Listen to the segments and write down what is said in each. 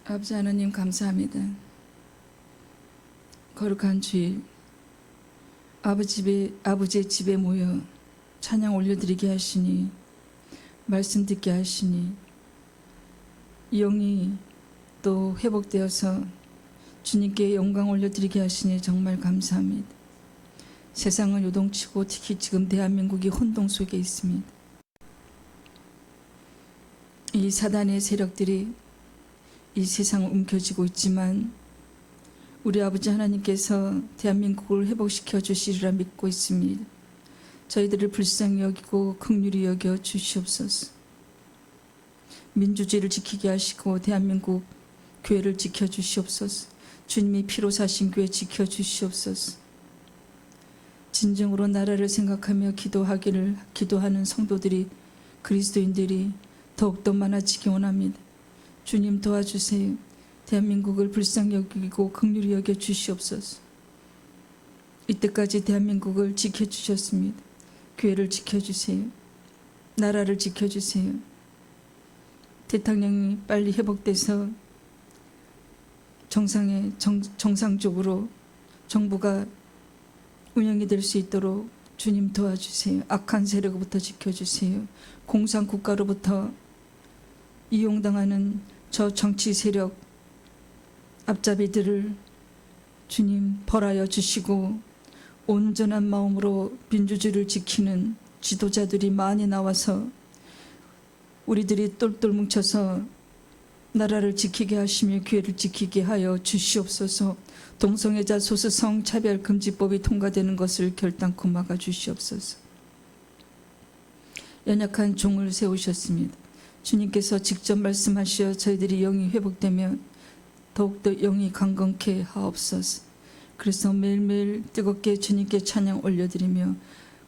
아버지 하나님 감사합니다. 거룩한 주일 아버지의 집에 모여 찬양 올려드리게 하시니 말씀 듣게 하시니 영이 또 회복되어서 주님께 영광 올려드리게 하시니 정말 감사합니다. 세상은 요동치고 특히 지금 대한민국이 혼동 속에 있습니다. 이 사단의 세력들이 이 세상을 움켜쥐고 있지만 우리 아버지 하나님께서 대한민국을 회복시켜 주시리라 믿고 있습니다. 저희들을 불쌍히 여기고 긍휼히 여겨 주시옵소서. 민주주의를 지키게 하시고 대한민국 교회를 지켜주시옵소서. 주님이 피로 사신 교회 지켜주시옵소서. 진정으로 나라를 생각하며 기도하는 성도들이 그리스도인들이 더욱더 많아지기 원합니다. 주님 도와주세요. 대한민국을 불쌍히 여기고 긍휼히 여겨 주시옵소서. 이때까지 대한민국을 지켜주셨습니다. 교회를 지켜주세요. 나라를 지켜주세요. 대통령이 빨리 회복돼서 정상적으로 정부가 운영이 될 수 있도록 주님 도와주세요. 악한 세력부터 지켜주세요. 공산국가로부터 이용당하는 저 정치 세력 앞잡이들을 주님 벌하여 주시고 온전한 마음으로 민주주의를 지키는 지도자들이 많이 나와서 우리들이 똘똘 뭉쳐서 나라를 지키게 하시며 교회를 지키게 하여 주시옵소서. 동성애자 소수성 차별금지법이 통과되는 것을 결단코 막아 주시옵소서. 연약한 종을 세우셨습니다. 주님께서 직접 말씀하시어 저희들이 영이 회복되면 더욱더 영이 강건케 하옵소서. 그래서 매일매일 뜨겁게 주님께 찬양 올려드리며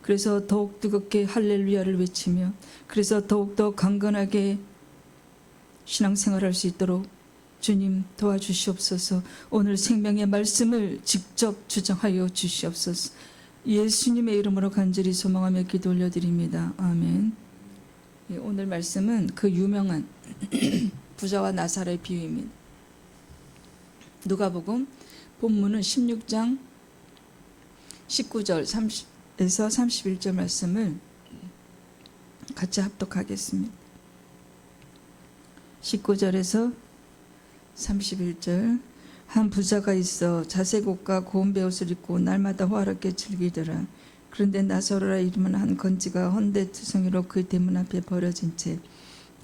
그래서 더욱 뜨겁게 할렐루야를 외치며 그래서 더욱더 강건하게 신앙생활할 수 있도록 주님 도와주시옵소서. 오늘 생명의 말씀을 직접 주장하여 주시옵소서. 예수님의 이름으로 간절히 소망하며 기도 올려드립니다. 아멘. 오늘 말씀은 그 유명한 부자와 나사로의 비유입니다. 누가복음 본문은 16장 19절 30에서 31절 말씀을 같이 합독하겠습니다. 19절에서 31절. 한 부자가 있어 자색 옷과 고운 베옷을 입고 날마다 호화롭게 즐기더라. 그런데 나사로라 이름은 한 건지가 헌데투성이로 그 대문 앞에 버려진 채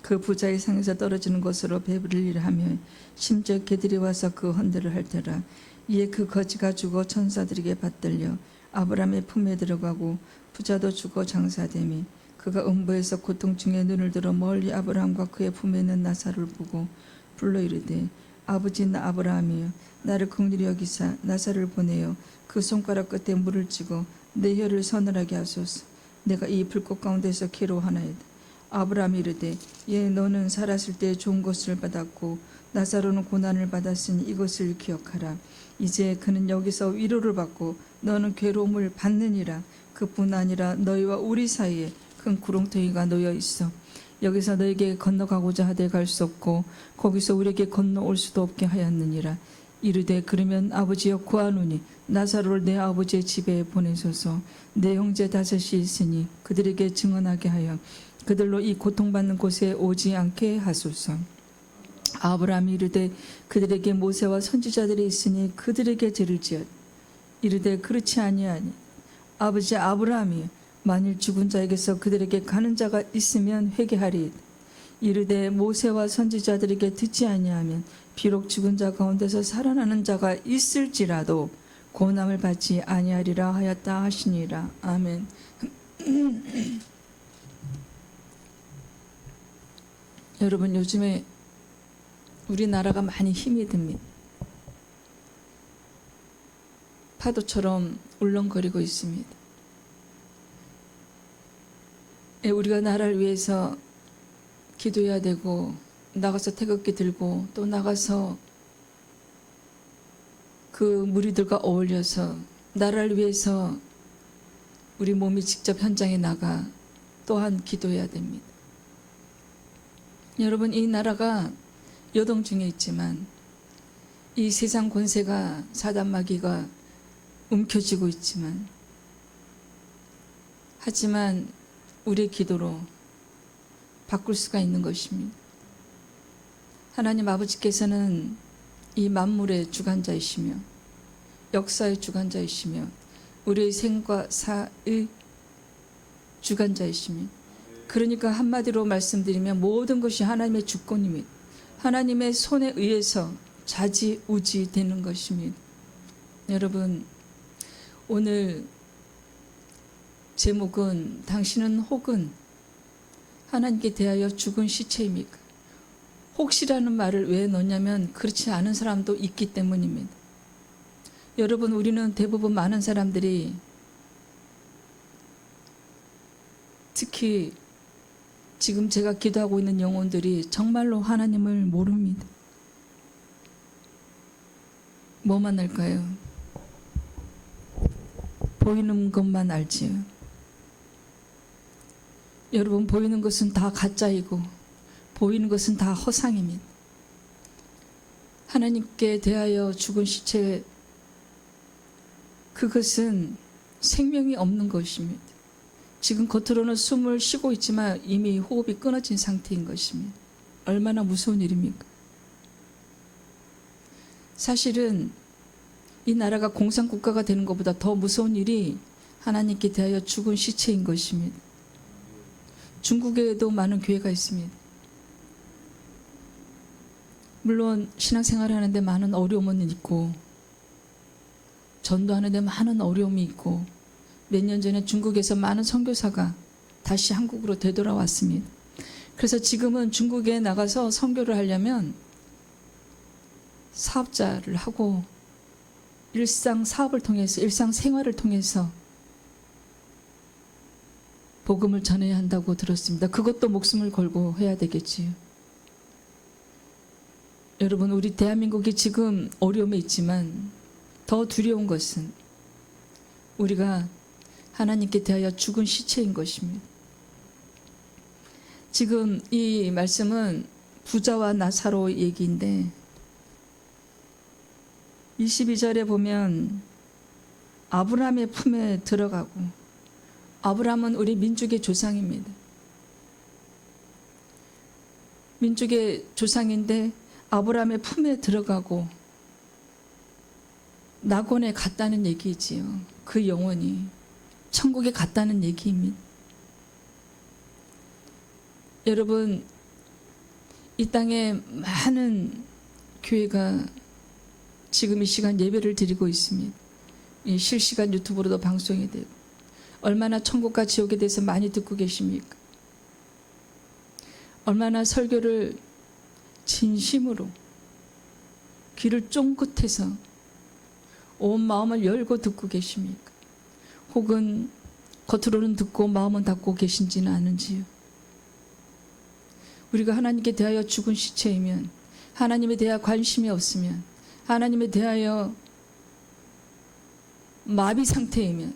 그 부자의 상에서 떨어지는 것으로 배부르리라 하며 심지어 개들이 와서 그 헌데를 핥더라. 이에 그 거지가 죽어 천사들에게 받들려 아브라함의 품에 들어가고 부자도 죽어 장사되매 그가 음부에서 고통 중에 눈을 들어 멀리 아브라함과 그의 품에 있는 나사로를 보고 불러 이르되 아버지 나 아브라함이여 나를 긍휼히 여기사 나사로를 보내어 그 손가락 끝에 물을 찌고 내 혀를 서늘하게 하소서. 내가 이 불꽃 가운데서 괴로워하나이다. 아브라함이 이르되 예 너는 살았을 때 좋은 것을 받았고 나사로는 고난을 받았으니 이것을 기억하라. 이제 그는 여기서 위로를 받고 너는 괴로움을 받느니라. 그뿐 아니라 너희와 우리 사이에 큰 구렁텅이가 놓여 있어. 여기서 너에게 건너가고자 하되 갈 수 없고 거기서 우리에게 건너올 수도 없게 하였느니라. 이르되 그러면 아버지여 구하노니 나사로를 내 아버지의 집에 보내소서. 내 형제 다섯이 있으니 그들에게 증언하게 하여 그들로 이 고통받는 곳에 오지 않게 하소서. 아브라함이 이르되 그들에게 모세와 선지자들이 있으니 그들에게 죄를 지었. 이르되 그렇지 아니하니 아버지 아브라함이 만일 죽은 자에게서 그들에게 가는 자가 있으면 회개하리. 이르되 모세와 선지자들에게 듣지 아니하면 비록 죽은 자 가운데서 살아나는 자가 있을지라도 고난을 받지 아니하리라 하였다 하시니라. 아멘. 여러분 요즘에 우리나라가 많이 힘이 듭니다. 파도처럼 울렁거리고 있습니다. 우리가 나라를 위해서 기도해야 되고 나가서 태극기 들고 또 나가서 그 무리들과 어울려서 나라를 위해서 우리 몸이 직접 현장에 나가 또한 기도해야 됩니다. 여러분 이 나라가 요동 중에 있지만 이 세상 권세가 사단 마귀가 움켜쥐고 있지만 하지만 우리의 기도로 바꿀 수가 있는 것입니다. 하나님 아버지께서는 이 만물의 주관자이시며 역사의 주관자이시며 우리의 생과 사의 주관자이시며 그러니까 한마디로 말씀드리면 모든 것이 하나님의 주권입니다. 하나님의 손에 의해서 좌지우지 되는 것입니다. 여러분, 오늘 제목은 당신은 혹은 하나님께 대하여 죽은 시체입니까? 혹시라는 말을 왜 넣냐면 그렇지 않은 사람도 있기 때문입니다. 여러분, 우리는 대부분 많은 사람들이 특히 지금 제가 기도하고 있는 영혼들이 정말로 하나님을 모릅니다. 뭐만 알까요? 보이는 것만 알지요. 여러분, 보이는 것은 다 가짜이고 보이는 것은 다 허상입니다. 하나님께 대하여 죽은 시체, 그것은 생명이 없는 것입니다. 지금 겉으로는 숨을 쉬고 있지만 이미 호흡이 끊어진 상태인 것입니다. 얼마나 무서운 일입니까? 사실은 이 나라가 공산국가가 되는 것보다 더 무서운 일이 하나님께 대하여 죽은 시체인 것입니다. 중국에도 많은 교회가 있습니다. 물론 신앙생활을 하는데 많은 어려움은 있고 전도하는데 많은 어려움이 있고 몇 년 전에 중국에서 많은 선교사가 다시 한국으로 되돌아왔습니다. 그래서 지금은 중국에 나가서 선교를 하려면 사업자를 하고 일상 사업을 통해서 일상 생활을 통해서 복음을 전해야 한다고 들었습니다. 그것도 목숨을 걸고 해야 되겠지요. 여러분, 우리 대한민국이 지금 어려움에 있지만 더 두려운 것은 우리가 하나님께 대하여 죽은 시체인 것입니다. 지금 이 말씀은 부자와 나사로 얘기인데 22절에 보면 아브라함의 품에 들어가고, 아브라함은 우리 민족의 조상입니다. 민족의 조상인데 아브라함의 품에 들어가고 낙원에 갔다는 얘기지요. 그 영혼이 천국에 갔다는 얘기입니다. 여러분, 이 땅에 많은 교회가 지금 이 시간 예배를 드리고 있습니다. 이 실시간 유튜브로도 방송이 되고 얼마나 천국과 지옥에 대해서 많이 듣고 계십니까? 얼마나 설교를 진심으로 귀를 쫑긋해서 온 마음을 열고 듣고 계십니까? 혹은 겉으로는 듣고 마음은 닫고 계신지는 아는지요? 우리가 하나님께 대하여 죽은 시체이면, 하나님에 대하여 관심이 없으면, 하나님에 대하여 마비 상태이면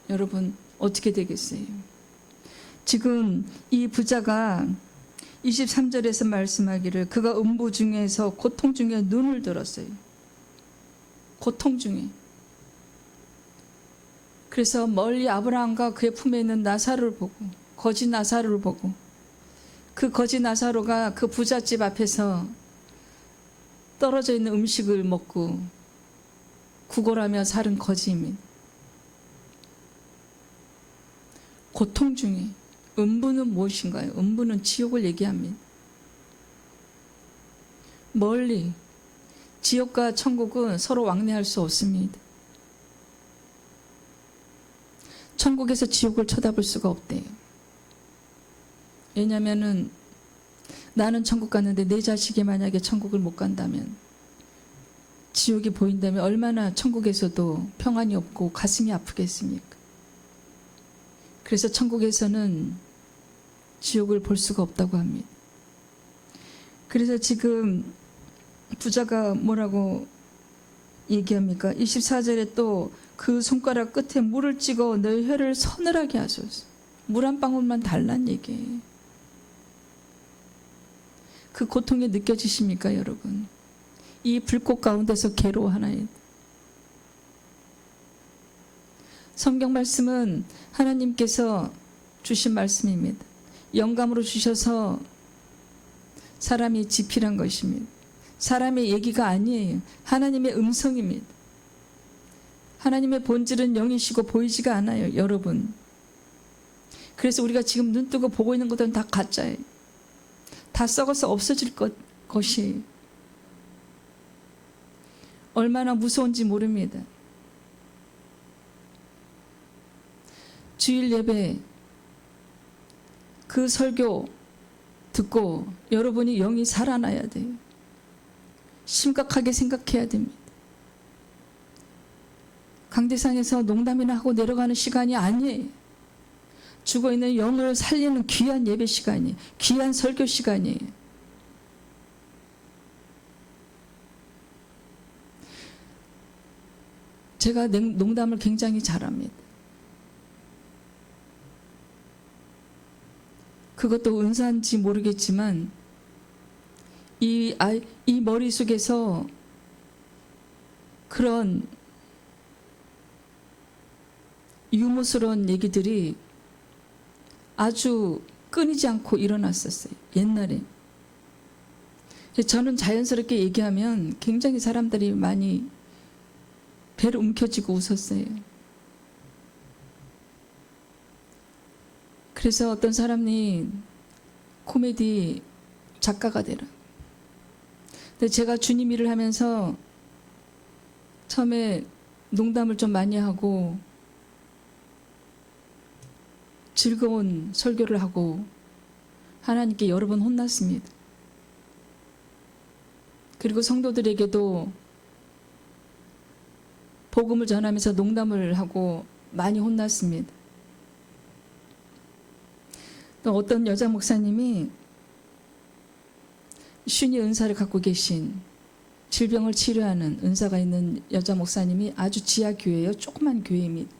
여러분 어떻게 되겠어요? 지금 이 부자가 23절에서 말씀하기를 그가 음부 중에서 고통 중에 눈을 들었어요. 고통 중에. 그래서 멀리 아브라함과 그의 품에 있는 나사로를 보고, 거지 나사로를 보고, 그 거지 나사로가 그 부잣집 앞에서 떨어져 있는 음식을 먹고 구걸하며 살은 거지입니다. 고통 중에 음부는 무엇인가요? 음부는 지옥을 얘기합니다. 멀리 지옥과 천국은 서로 왕래할 수 없습니다. 천국에서 지옥을 쳐다볼 수가 없대요. 왜냐하면 나는 천국 갔는데 내 자식이 만약에 천국을 못 간다면, 지옥이 보인다면 얼마나 천국에서도 평안이 없고 가슴이 아프겠습니까? 그래서 천국에서는 지옥을 볼 수가 없다고 합니다. 그래서 지금 부자가 뭐라고 얘기합니까? 24절에 또 그 손가락 끝에 물을 찍어 너의 혀를 서늘하게 하소서. 물 한 방울만 달란 얘기예요. 그 고통이 느껴지십니까, 여러분? 이 불꽃 가운데서 괴로워하나요? 성경 말씀은 하나님께서 주신 말씀입니다. 영감으로 주셔서 사람이 지필한 것입니다. 사람의 얘기가 아니에요. 하나님의 음성입니다. 하나님의 본질은 영이시고 보이지가 않아요, 여러분. 그래서 우리가 지금 눈 뜨고 보고 있는 것들은 다 가짜예요. 다 썩어서 없어질 것이에요. 얼마나 무서운지 모릅니다. 주일 예배 그 설교 듣고 여러분이 영이 살아나야 돼요. 심각하게 생각해야 됩니다. 강대상에서 농담이나 하고 내려가는 시간이 아니에요. 죽어있는 영을 살리는 귀한 예배 시간이에요. 귀한 설교 시간이에요. 제가 농담을 굉장히 잘합니다. 그것도 은사인지 모르겠지만 이 머릿속에서 그런 유머스러운 얘기들이 아주 끊이지 않고 일어났었어요. 옛날에. 저는 자연스럽게 얘기하면 굉장히 사람들이 많이 배를 움켜쥐고 웃었어요. 그래서 어떤 사람이 코미디 작가가 되라. 근데 제가 주님 일을 하면서 처음에 농담을 좀 많이 하고 즐거운 설교를 하고 하나님께 여러 번 혼났습니다. 그리고 성도들에게도 복음을 전하면서 농담을 하고 많이 혼났습니다. 또 어떤 여자 목사님이 쉰의 은사를 갖고 계신 질병을 치료하는 은사가 있는 여자 목사님이 아주 지하 교회예요. 조그만 교회입니다.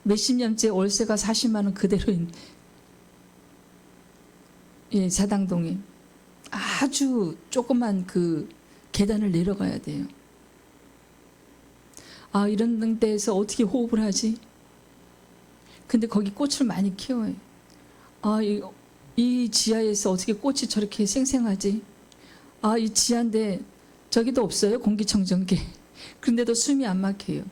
몇십 년째 월세가 40만 원 그대로인 사당동에 아주 조그만 그 계단을 내려가야 돼요. 아, 이런 데에서 어떻게 호흡을 하지? 근데 거기 꽃을 많이 키워요. 아, 이 지하에서 어떻게 꽃이 저렇게 생생하지? 아, 이 지하인데 저기도 없어요, 공기청정기. 그런데도 숨이 안 막혀요.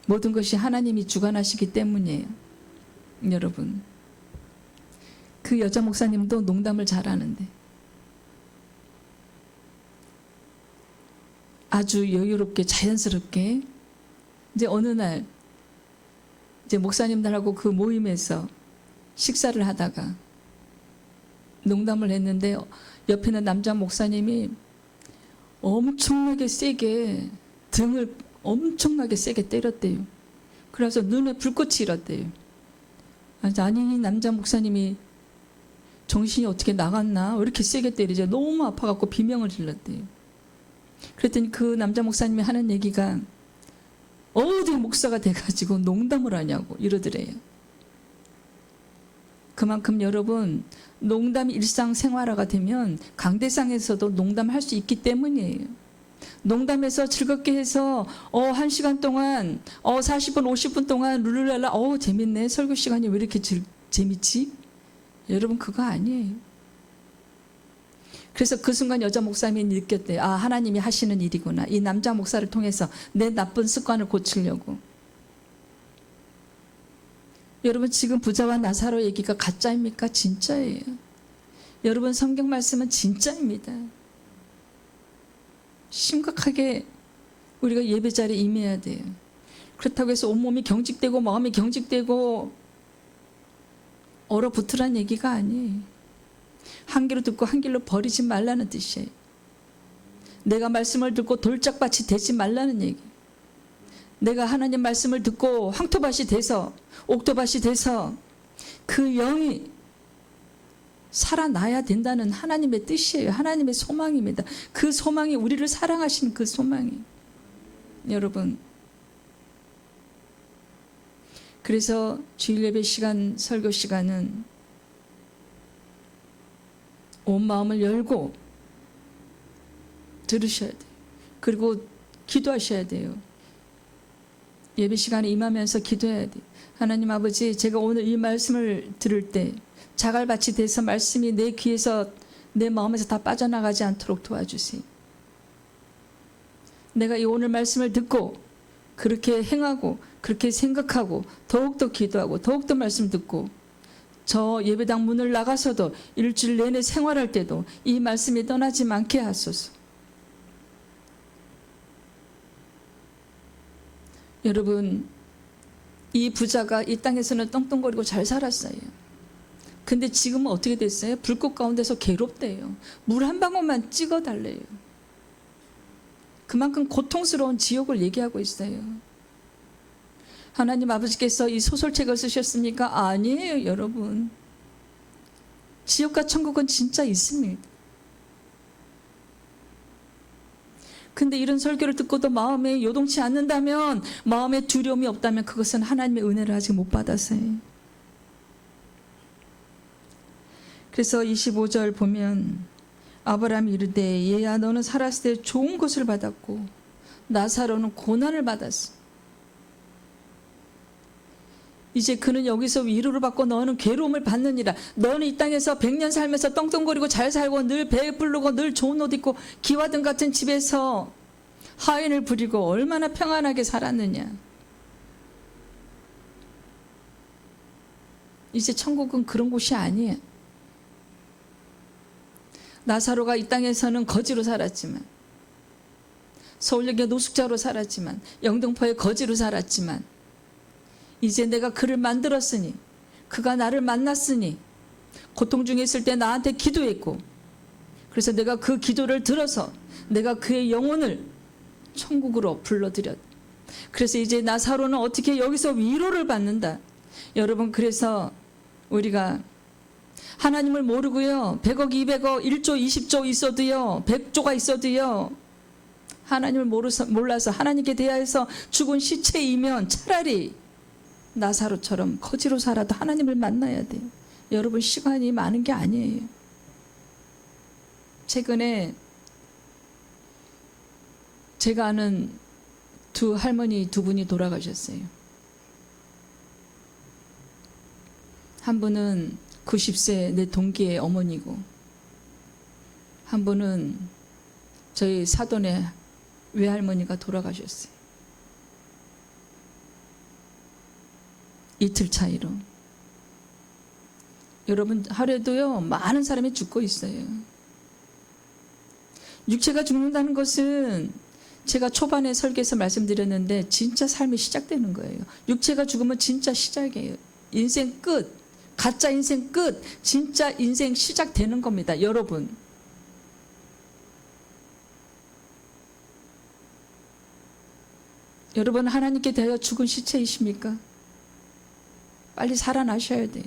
모든 것이 하나님이 주관하시기 때문이에요. 여러분, 그 여자 목사님도 농담을 잘하는데 아주 여유롭게 자연스럽게 이제 어느 날 이제 목사님들하고 그 모임에서 식사를 하다가 농담을 했는데 옆에 있는 남자 목사님이 엄청나게 세게 등을 엄청나게 세게 때렸대요. 그래서 눈에 불꽃이 일었대요. 아니, 남자 목사님이 정신이 어떻게 나갔나? 왜 이렇게 세게 때리죠? 너무 아파갖고 비명을 질렀대요. 그랬더니 그 남자 목사님이 하는 얘기가 어디 목사가 돼가지고 농담을 하냐고 이러더래요. 그만큼 여러분, 농담이 일상생활화가 되면 강대상에서도 농담할 수 있기 때문이에요. 농담해서 즐겁게 해서 1시간 동안 40분 50분 동안 룰루랄라 재밌네, 설교 시간이 왜 이렇게 재밌지? 여러분, 그거 아니에요. 그래서 그 순간 여자 목사님이 느꼈대요. 아, 하나님이 하시는 일이구나. 이 남자 목사를 통해서 내 나쁜 습관을 고치려고. 여러분, 지금 부자와 나사로 얘기가 가짜입니까? 진짜예요. 여러분, 성경 말씀은 진짜입니다. 심각하게 우리가 예배 자리에 임해야 돼요. 그렇다고 해서 온몸이 경직되고 마음이 경직되고 얼어붙으란 얘기가 아니에요. 한 귀로 듣고 한 귀로 버리지 말라는 뜻이에요. 내가 말씀을 듣고 돌짝밭이 되지 말라는 얘기. 내가 하나님 말씀을 듣고 황토밭이 돼서 옥토밭이 돼서 그 영이 살아나야 된다는 하나님의 뜻이에요. 하나님의 소망입니다. 그 소망이 우리를 사랑하시는 그 소망이. 여러분, 그래서 주일 예배 시간, 설교 시간은 온 마음을 열고 들으셔야 돼요. 그리고 기도하셔야 돼요. 예배 시간에 임하면서 기도해야 돼요. 하나님 아버지, 제가 오늘 이 말씀을 들을 때 자갈밭이 돼서 말씀이 내 귀에서 내 마음에서 다 빠져나가지 않도록 도와주세요. 내가 이 오늘 말씀을 듣고 그렇게 행하고 그렇게 생각하고 더욱더 기도하고 더욱더 말씀 듣고 저 예배당 문을 나가서도 일주일 내내 생활할 때도 이 말씀이 떠나지 않게 하소서. 여러분, 이 부자가 이 땅에서는 떵떵거리고 잘 살았어요. 근데 지금은 어떻게 됐어요? 불꽃 가운데서 괴롭대요. 물 한 방울만 찍어달래요. 그만큼 고통스러운 지옥을 얘기하고 있어요. 하나님 아버지께서 이 소설책을 쓰셨습니까? 아니에요, 여러분. 지옥과 천국은 진짜 있습니다. 근데 이런 설교를 듣고도 마음에 요동치 않는다면, 마음에 두려움이 없다면 그것은 하나님의 은혜를 아직 못 받았어요. 그래서 25절 보면 아브라함이 이르되 얘야 너는 살았을 때 좋은 것을 받았고 나사로는 고난을 받았어. 이제 그는 여기서 위로를 받고 너는 괴로움을 받느니라. 너는 이 땅에서 100년 살면서 떵떵거리고 잘 살고 늘 배부르고 늘 좋은 옷 입고 기와등 같은 집에서 하인을 부리고 얼마나 평안하게 살았느냐. 이제 천국은 그런 곳이 아니에요. 나사로가 이 땅에서는 거지로 살았지만, 서울역의 노숙자로 살았지만, 영등포의 거지로 살았지만, 이제 내가 그를 만들었으니, 그가 나를 만났으니, 고통 중에 있을 때 나한테 기도했고, 그래서 내가 그 기도를 들어서 내가 그의 영혼을 천국으로 불러들였다. 그래서 이제 나사로는 어떻게 여기서 위로를 받는다. 여러분, 그래서 우리가 하나님을 모르고요, 100억, 200억, 1조, 20조 있어도요, 100조가 있어도요, 하나님을 몰라서 하나님께 대하여서 죽은 시체이면 차라리 나사로처럼 거지로 살아도 하나님을 만나야 돼요. 여러분, 시간이 많은 게 아니에요. 최근에 제가 아는 두 할머니 두 분이 돌아가셨어요. 한 분은 90세 내 동기의 어머니고, 한 분은 저희 사돈의 외할머니가 돌아가셨어요. 이틀 차이로. 여러분, 하루에도요 많은 사람이 죽고 있어요. 육체가 죽는다는 것은 제가 초반에 설교에서 말씀드렸는데 진짜 삶이 시작되는 거예요. 육체가 죽으면 진짜 시작이에요. 인생 끝, 가짜 인생 끝, 진짜 인생 시작되는 겁니다. 여러분, 여러분 하나님께 대하여 죽은 시체이십니까? 빨리 살아나셔야 돼요.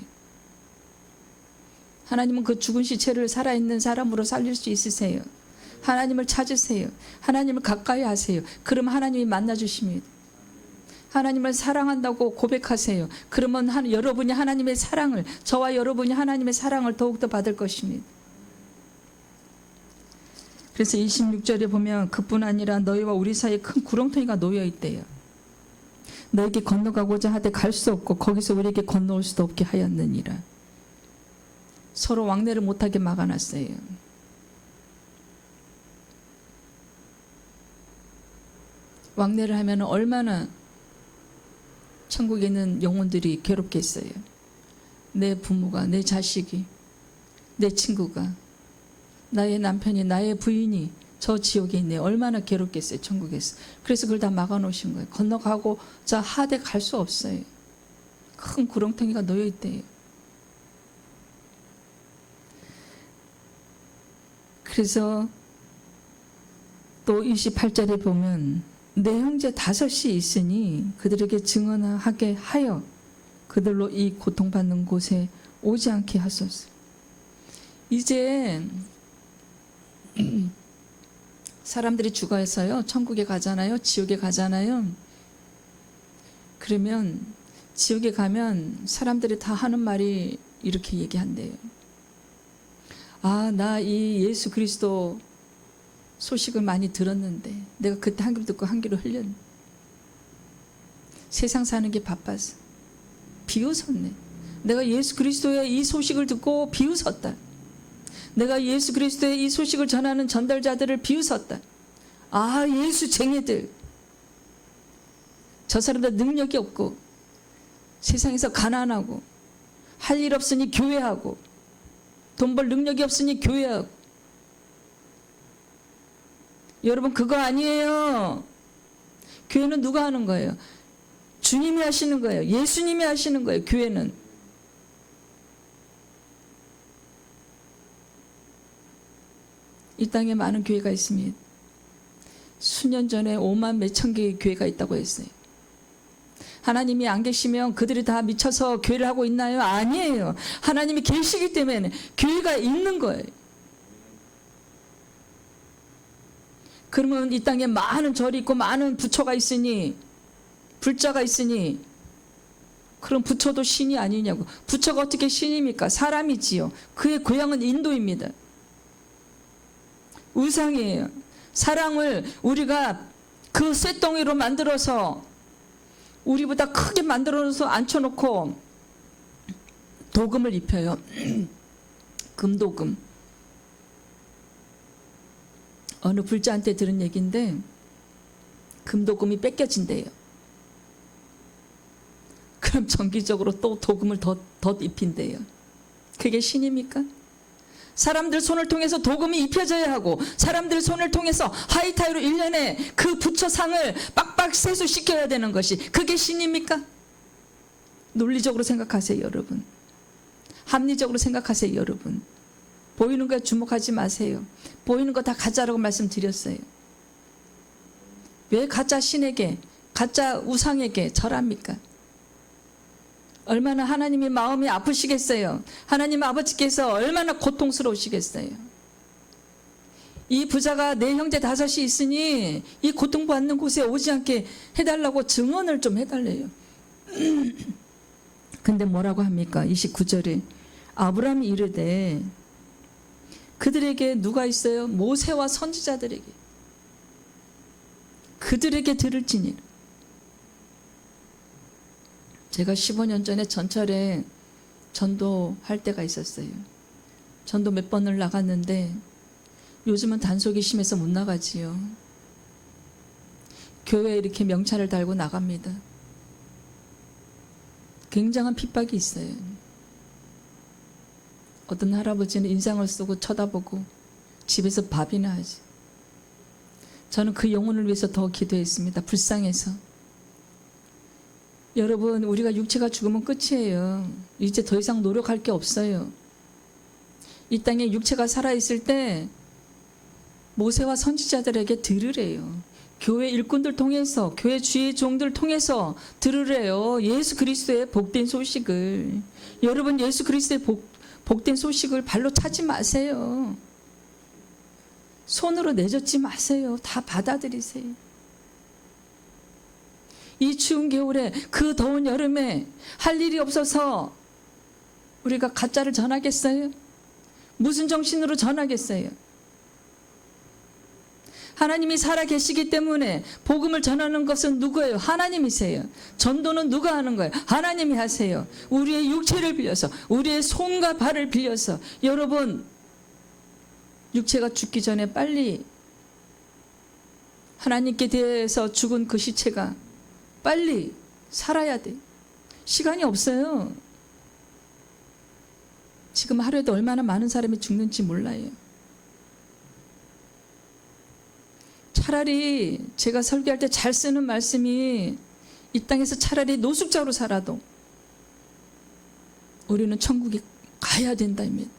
하나님은 그 죽은 시체를 살아있는 사람으로 살릴 수 있으세요. 하나님을 찾으세요. 하나님을 가까이 하세요. 그럼 하나님이 만나주십니다. 하나님을 사랑한다고 고백하세요. 그러면 여러분이 하나님의 사랑을, 저와 여러분이 하나님의 사랑을 더욱더 받을 것입니다. 그래서 26절에 보면 그뿐 아니라 너희와 우리 사이에 큰 구렁텅이가 놓여 있대요. 너에게 건너가고자 하되 갈 수 없고 거기서 우리에게 건너올 수도 없게 하였느니라. 서로 왕래를 못하게 막아놨어요. 왕래를 하면 얼마나 천국에 있는 영혼들이 괴롭겠어요. 내 부모가, 내 자식이, 내 친구가, 나의 남편이, 나의 부인이 저 지옥에 있네. 얼마나 괴롭겠어요, 천국에서. 그래서 그걸 다 막아놓으신 거예요. 건너가고 자 하되 갈 수 없어요. 큰 구렁텅이가 놓여 있대요. 그래서 또 28절에 보면 내 형제 5이 있으니 그들에게 증언하게 하여 그들로 이 고통받는 곳에 오지 않게 하소서. 이제 사람들이 죽어서요 천국에 가잖아요, 지옥에 가잖아요. 그러면 지옥에 가면 사람들이 다 하는 말이 이렇게 얘기한대요. 나 이 예수 그리스도 소식을 많이 들었는데 내가 그때 한 귀로 듣고 한 귀로 흘렸네. 세상 사는 게 바빠서 비웃었네. 내가 예수 그리스도의 이 소식을 듣고 비웃었다. 내가 예수 그리스도의 이 소식을 전하는 전달자들을 비웃었다. 예수쟁이들. 저 사람들 능력이 없고 세상에서 가난하고 할 일 없으니 교회하고 돈 벌 능력이 없으니 교회하고. 여러분 그거 아니에요. 교회는 누가 하는 거예요? 주님이 하시는 거예요. 예수님이 하시는 거예요. 교회는. 이 땅에 많은 교회가 있습니다. 수년 전에 5만 몇천 개의 교회가 있다고 했어요. 하나님이 안 계시면 그들이 다 미쳐서 교회를 하고 있나요? 아니에요. 하나님이 계시기 때문에 교회가 있는 거예요. 그러면 이 땅에 많은 절이 있고 많은 부처가 있으니, 불자가 있으니, 그럼 부처도 신이 아니냐고. 부처가 어떻게 신입니까? 사람이지요. 그의 고향은 인도입니다. 우상이에요. 사랑을 우리가 그 쇳덩이로 만들어서 우리보다 크게 만들어서 앉혀놓고 도금을 입혀요. 금도금. 어느 불자한테 들은 얘기인데 금도금이 뺏겨진대요. 그럼 정기적으로 또 도금을 더 입힌대요. 그게 신입니까? 사람들 손을 통해서 도금이 입혀져야 하고 사람들 손을 통해서 하이타이로 1년에 그 부처상을 빡빡 세수시켜야 되는 것이 그게 신입니까? 논리적으로 생각하세요, 여러분. 합리적으로 생각하세요, 여러분. 보이는 거에 주목하지 마세요. 보이는 거 다 가짜라고 말씀드렸어요. 왜 가짜 신에게, 가짜 우상에게 절합니까? 얼마나 하나님이 마음이 아프시겠어요. 하나님 아버지께서 얼마나 고통스러우시겠어요. 이 부자가 내 형제 5이 있으니 이 고통받는 곳에 오지 않게 해달라고 증언을 좀 해달래요. 근데 뭐라고 합니까? 29절에 아브라함이 이르되 그들에게 누가 있어요? 모세와 선지자들에게. 그들에게 들을지니라. 제가 15년 전에 전철에 전도할 때가 있었어요. 전도 몇 번을 나갔는데 요즘은 단속이 심해서 못 나가지요. 교회에 이렇게 명찰을 달고 나갑니다. 굉장한 핍박이 있어요. 어떤 할아버지는 인상을 쓰고 쳐다보고 집에서 밥이나 하지. 저는 그 영혼을 위해서 더 기도했습니다. 불쌍해서. 여러분, 우리가 육체가 죽으면 끝이에요. 이제 더 이상 노력할 게 없어요. 이 땅에 육체가 살아있을 때 모세와 선지자들에게 들으래요. 교회 일꾼들 통해서, 교회 주의 종들 통해서 들으래요. 예수 그리스도의 복된 소식을. 여러분, 예수 그리스도의 복된 소식을 발로 차지 마세요. 손으로 내젓지 마세요. 다 받아들이세요. 이 추운 겨울에, 그 더운 여름에 할 일이 없어서 우리가 가짜를 전하겠어요? 무슨 정신으로 전하겠어요? 하나님이 살아계시기 때문에 복음을 전하는 것은 누구예요? 하나님이세요. 전도는 누가 하는 거예요? 하나님이 하세요. 우리의 육체를 빌려서, 우리의 손과 발을 빌려서. 여러분, 육체가 죽기 전에 빨리 하나님께 대해서 죽은 그 시체가 빨리 살아야 돼. 시간이 없어요. 지금 하루에도 얼마나 많은 사람이 죽는지 몰라요. 차라리 제가 설교할 때 잘 쓰는 말씀이 이 땅에서 차라리 노숙자로 살아도 우리는 천국에 가야 된다입니다.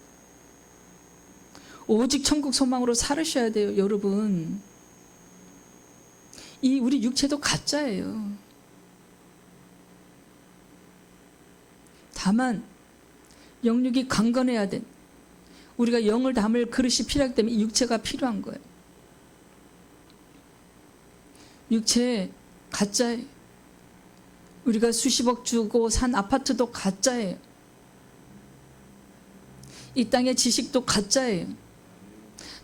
오직 천국 소망으로 살으셔야 돼요, 여러분. 이 우리 육체도 가짜예요. 다만 영육이 강건해야 돼. 우리가 영을 담을 그릇이 필요하기 때문에 육체가 필요한 거예요. 육체 가짜예요. 우리가 수십억 주고 산 아파트도 가짜예요. 이 땅의 지식도 가짜예요.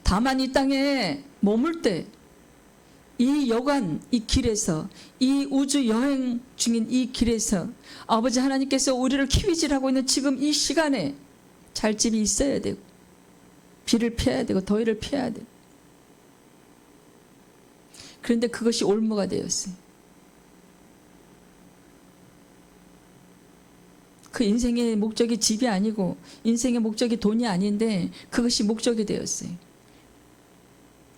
다만 이 땅에 머물 때 이 여관, 이 길에서, 이 우주 여행 중인 이 길에서 아버지 하나님께서 우리를 키위질하고 있는 지금 이 시간에 잘집이 있어야 되고, 비를 피해야 되고, 더위를 피해야 되고. 그런데 그것이 올무가 되었어요. 그 인생의 목적이 집이 아니고 인생의 목적이 돈이 아닌데 그것이 목적이 되었어요.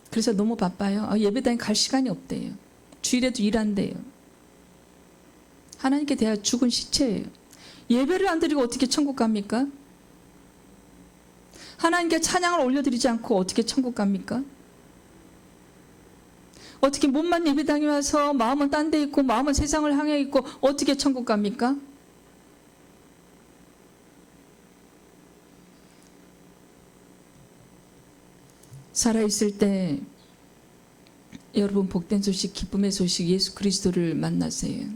그래서 너무 바빠요. 예배당에 갈 시간이 없대요. 주일에도 일한대요. 하나님께 대하여 죽은 시체예요. 예배를 안 드리고 어떻게 천국 갑니까? 하나님께 찬양을 올려드리지 않고 어떻게 천국 갑니까? 어떻게 몸만 예배당에 와서 마음은 딴 데 있고 마음은 세상을 향해 있고 어떻게 천국 갑니까? 살아있을 때 여러분 복된 소식, 기쁨의 소식, 예수 그리스도를 만나세요.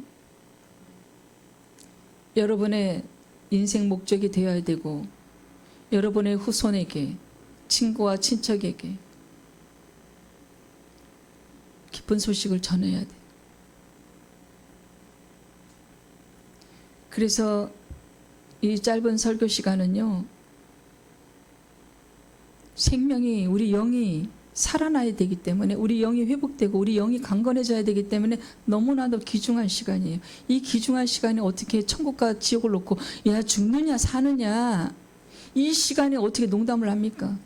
여러분의 인생 목적이 되어야 되고 여러분의 후손에게, 친구와 친척에게 기쁜 소식을 전해야 돼. 그래서 이 짧은 설교 시간은요, 생명이, 우리 영이 살아나야 되기 때문에, 우리 영이 회복되고 우리 영이 강건해져야 되기 때문에 너무나도 귀중한 시간이에요. 이 귀중한 시간에 어떻게 천국과 지옥을 놓고 야 죽느냐 사느냐 이 시간에 어떻게 농담을 합니까?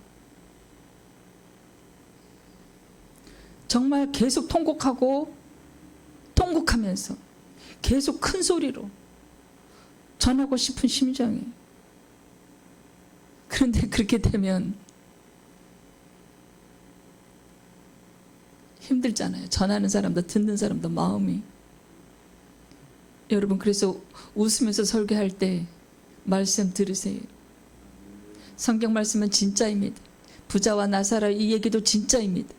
정말 계속 통곡하고 통곡하면서 계속 큰 소리로 전하고 싶은 심정이. 그런데 그렇게 되면 힘들잖아요. 전하는 사람도 듣는 사람도 마음이. 여러분 그래서 웃으면서 설교할 때 말씀 들으세요. 성경 말씀은 진짜입니다. 부자와 나사라 이 얘기도 진짜입니다.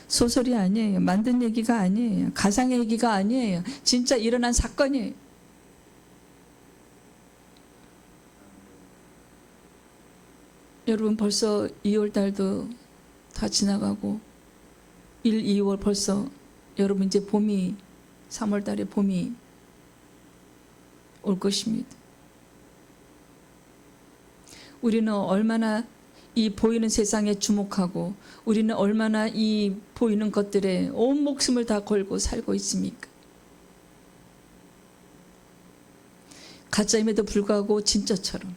소설이 아니에요. 만든 얘기가 아니에요. 가상의 얘기가 아니에요. 진짜 일어난 사건이에요. 여러분 벌써 2월 달도 다 지나가고 1, 2월 벌써 여러분 이제 봄이 3월 달에 봄이 올 것입니다. 우리는 얼마나 이 보이는 세상에 주목하고 우리는 얼마나 이 보이는 것들에 온 목숨을 다 걸고 살고 있습니까? 가짜임에도 불구하고 진짜처럼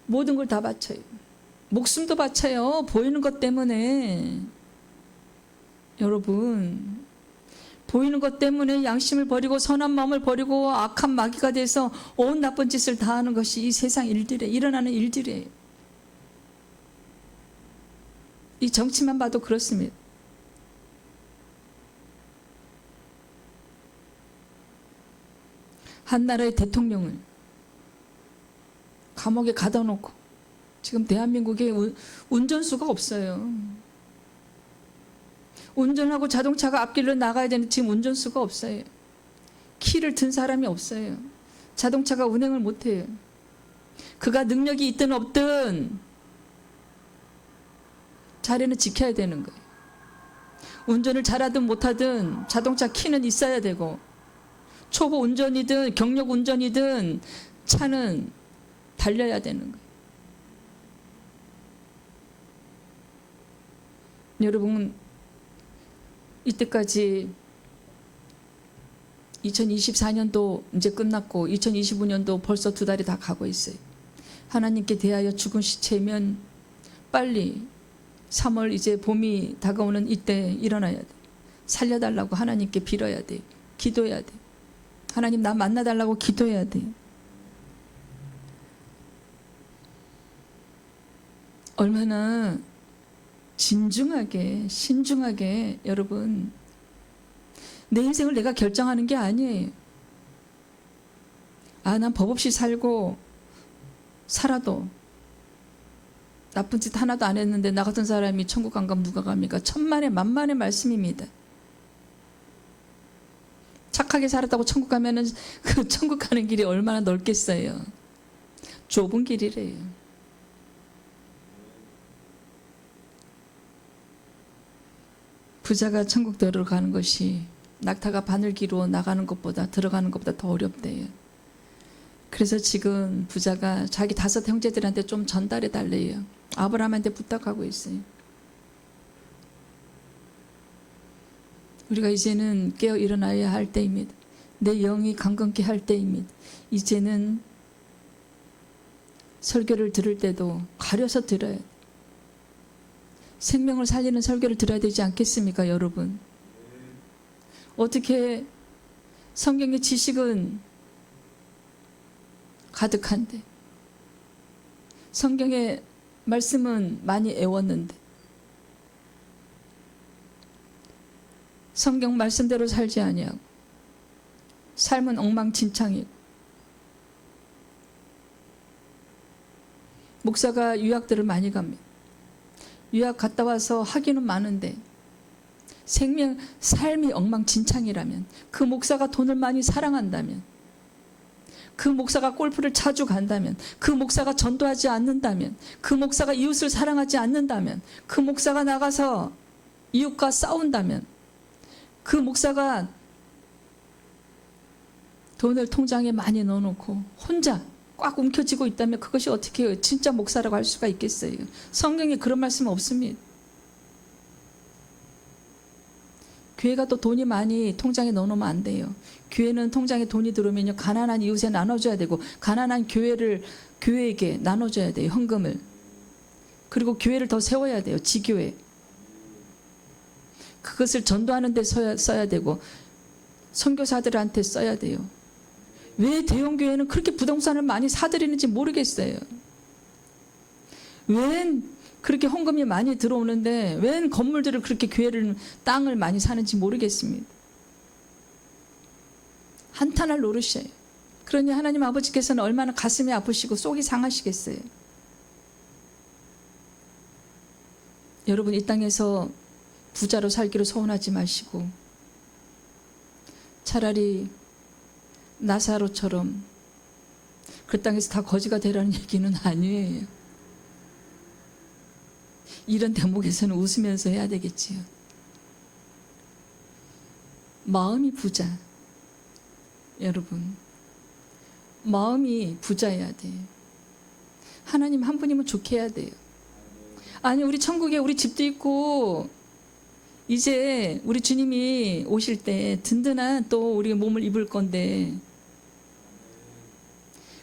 모든 걸 다 바쳐요. 목숨도 바쳐요. 보이는 것 때문에. 여러분 보이는 것 때문에 양심을 버리고 선한 마음을 버리고 악한 마귀가 돼서 온 나쁜 짓을 다 하는 것이 이 세상 일들에 일어나는 일들이에요. 이 정치만 봐도 그렇습니다. 한 나라의 대통령을 감옥에 가둬 놓고 지금 대한민국에 운전수가 없어요. 운전하고 자동차가 앞길로 나가야 되는데 지금 운전수가 없어요. 키를 든 사람이 없어요. 자동차가 운행을 못해요. 그가 능력이 있든 없든 자리는 지켜야 되는 거예요. 운전을 잘하든 못하든 자동차 키는 있어야 되고 초보 운전이든 경력 운전이든 차는 달려야 되는 거예요. 여러분 이때까지 2024년도 이제 끝났고 2025년도 벌써 2달이 다 가고 있어요. 하나님께 대하여 죽은 시체면 빨리 3월 이제 봄이 다가오는 이때 일어나야 돼. 살려달라고 하나님께 빌어야 돼. 기도해야 돼. 하나님 나 만나달라고 기도해야 돼. 얼마나 진중하게 신중하게 여러분 내 인생을 내가 결정하는 게 아니에요. 난 법 없이 살고 살아도 나쁜 짓 하나도 안 했는데 나 같은 사람이 천국 안 가면 누가 갑니까? 천만의 만만의 말씀입니다. 착하게 살았다고 천국 가면은 그 천국 가는 길이 얼마나 넓겠어요. 좁은 길이래요. 부자가 천국 들어가는 것이 낙타가 바늘기로 나가는 것보다 들어가는 것보다 더 어렵대요. 그래서 지금 부자가 자기 5 형제들한테 좀 전달해 달래요. 아브라함한테 부탁하고 있어요. 우리가 이제는 깨어 일어나야 할 때입니다. 내 영이 강건케 할 때입니다. 이제는 설교를 들을 때도 가려서 들어야 돼요. 생명을 살리는 설교를 들어야 되지 않겠습니까, 여러분? 어떻게 성경의 지식은 가득한데, 성경의 말씀은 많이 애웠는데, 성경 말씀대로 살지 아니하고 삶은 엉망진창이고, 목사가 유학들을 많이 갑니다. 유학 갔다 와서 하기는 많은데 삶이 엉망진창이라면, 그 목사가 돈을 많이 사랑한다면, 그 목사가 골프를 자주 간다면, 그 목사가 전도하지 않는다면, 그 목사가 이웃을 사랑하지 않는다면, 그 목사가 나가서 이웃과 싸운다면, 그 목사가 돈을 통장에 많이 넣어놓고 혼자 꽉 움켜쥐고 있다면 그것이 어떻게 진짜 목사라고 할 수가 있겠어요? 성경에 그런 말씀 없습니다. 교회가 또 돈이 많이 통장에 넣어놓으면 안 돼요. 교회는 통장에 돈이 들어오면요, 가난한 이웃에 나눠줘야 되고, 가난한 교회에게 나눠줘야 돼요, 헌금을. 그리고 교회를 더 세워야 돼요, 지교회. 그것을 전도하는 데 써야 되고, 선교사들한테 써야 돼요. 왜 대형교회는 그렇게 부동산을 많이 사들이는지 모르겠어요. 웬 그렇게 헌금이 많이 들어오는데 웬 건물들을 그렇게 교회를 땅을 많이 사는지 모르겠습니다. 한탄할 노릇이에요. 그러니 하나님 아버지께서는 얼마나 가슴이 아프시고 속이 상하시겠어요. 여러분, 이 땅에서 부자로 살기를 소원하지 마시고 차라리 나사로처럼 그 땅에서 다 거지가 되라는 얘기는 아니에요. 이런 대목에서는 웃으면서 해야 되겠지요. 마음이 부자. 여러분, 마음이 부자여야 돼요. 하나님 한 분이면 좋게 해야 돼요. 아니, 우리 천국에 우리 집도 있고 이제 우리 주님이 오실 때 든든한 또 우리 몸을 입을 건데,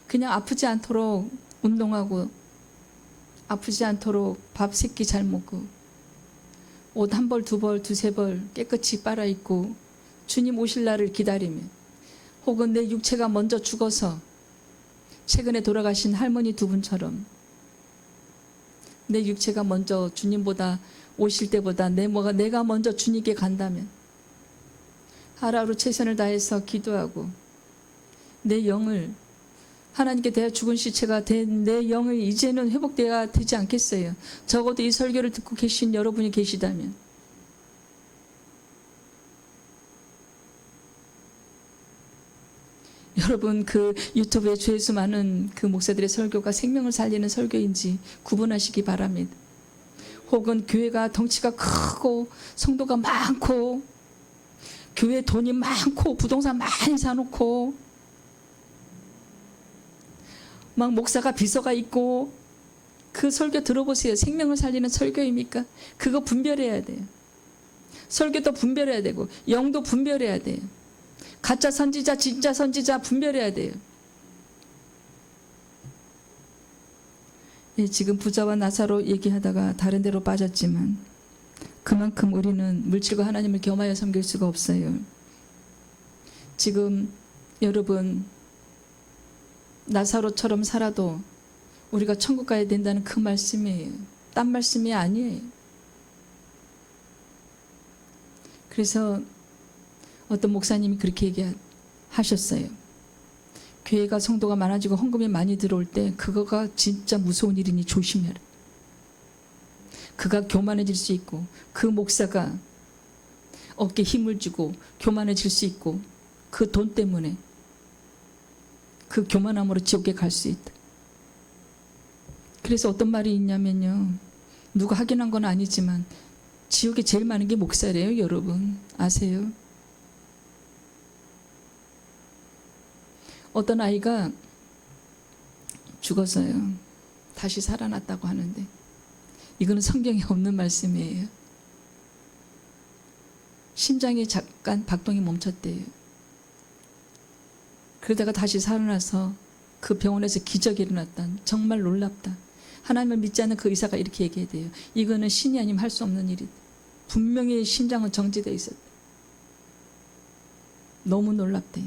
그냥 아프지 않도록 운동하고 아프지 않도록 밥 3끼 잘 먹고 옷 1벌 2벌 2-3벌 깨끗이 빨아입고 주님 오실 날을 기다리면, 혹은 내 육체가 먼저 죽어서 최근에 돌아가신 할머니 2분처럼 내 육체가 먼저 주님보다 오실 때보다 내가 먼저 주님께 간다면 하루하루 최선을 다해서 기도하고 내 영을, 하나님께 대하 죽은 시체가 된 내 영이 이제는 회복되어야 되지 않겠어요? 적어도 이 설교를 듣고 계신 여러분이 계시다면. 여러분, 그 유튜브에 조회수 많은 그 목사들의 설교가 생명을 살리는 설교인지 구분하시기 바랍니다. 혹은 교회가 덩치가 크고 성도가 많고 교회 돈이 많고 부동산 많이 사놓고 막 목사가 비서가 있고, 그 설교 들어보세요. 생명을 살리는 설교입니까? 그거 분별해야 돼요. 설교도 분별해야 되고 영도 분별해야 돼요. 가짜 선지자 진짜 선지자 분별해야 돼요. 예, 지금 부자와 나사로 얘기하다가 다른 데로 빠졌지만 그만큼 우리는 물질과 하나님을 겸하여 섬길 수가 없어요. 지금 여러분, 나사로처럼 살아도 우리가 천국 가야 된다는 그 말씀이에요. 딴 말씀이 아니에요. 그래서 어떤 목사님이 그렇게 얘기하셨어요. 교회가 성도가 많아지고 헌금이 많이 들어올 때 그거가 진짜 무서운 일이니 조심해라. 그가 교만해질 수 있고, 그 목사가 어깨에 힘을 주고 교만해질 수 있고, 그 돈 때문에 그 교만함으로 지옥에 갈 수 있다. 그래서 어떤 말이 있냐면요, 누가 확인한 건 아니지만 지옥에 제일 많은 게 목살이에요, 여러분. 아세요? 어떤 아이가 죽었어요. 다시 살아났다고 하는데 이거는 성경에 없는 말씀이에요. 심장이 잠깐 박동이 멈췄대요. 그러다가 다시 살아나서 그 병원에서 기적이 일어났다. 정말 놀랍다. 하나님을 믿지 않는 그 의사가 이렇게 얘기해야 돼요. 이거는 신이 아니면 할 수 없는 일이다. 분명히 심장은 정지되어 있었다. 너무 놀랍대요.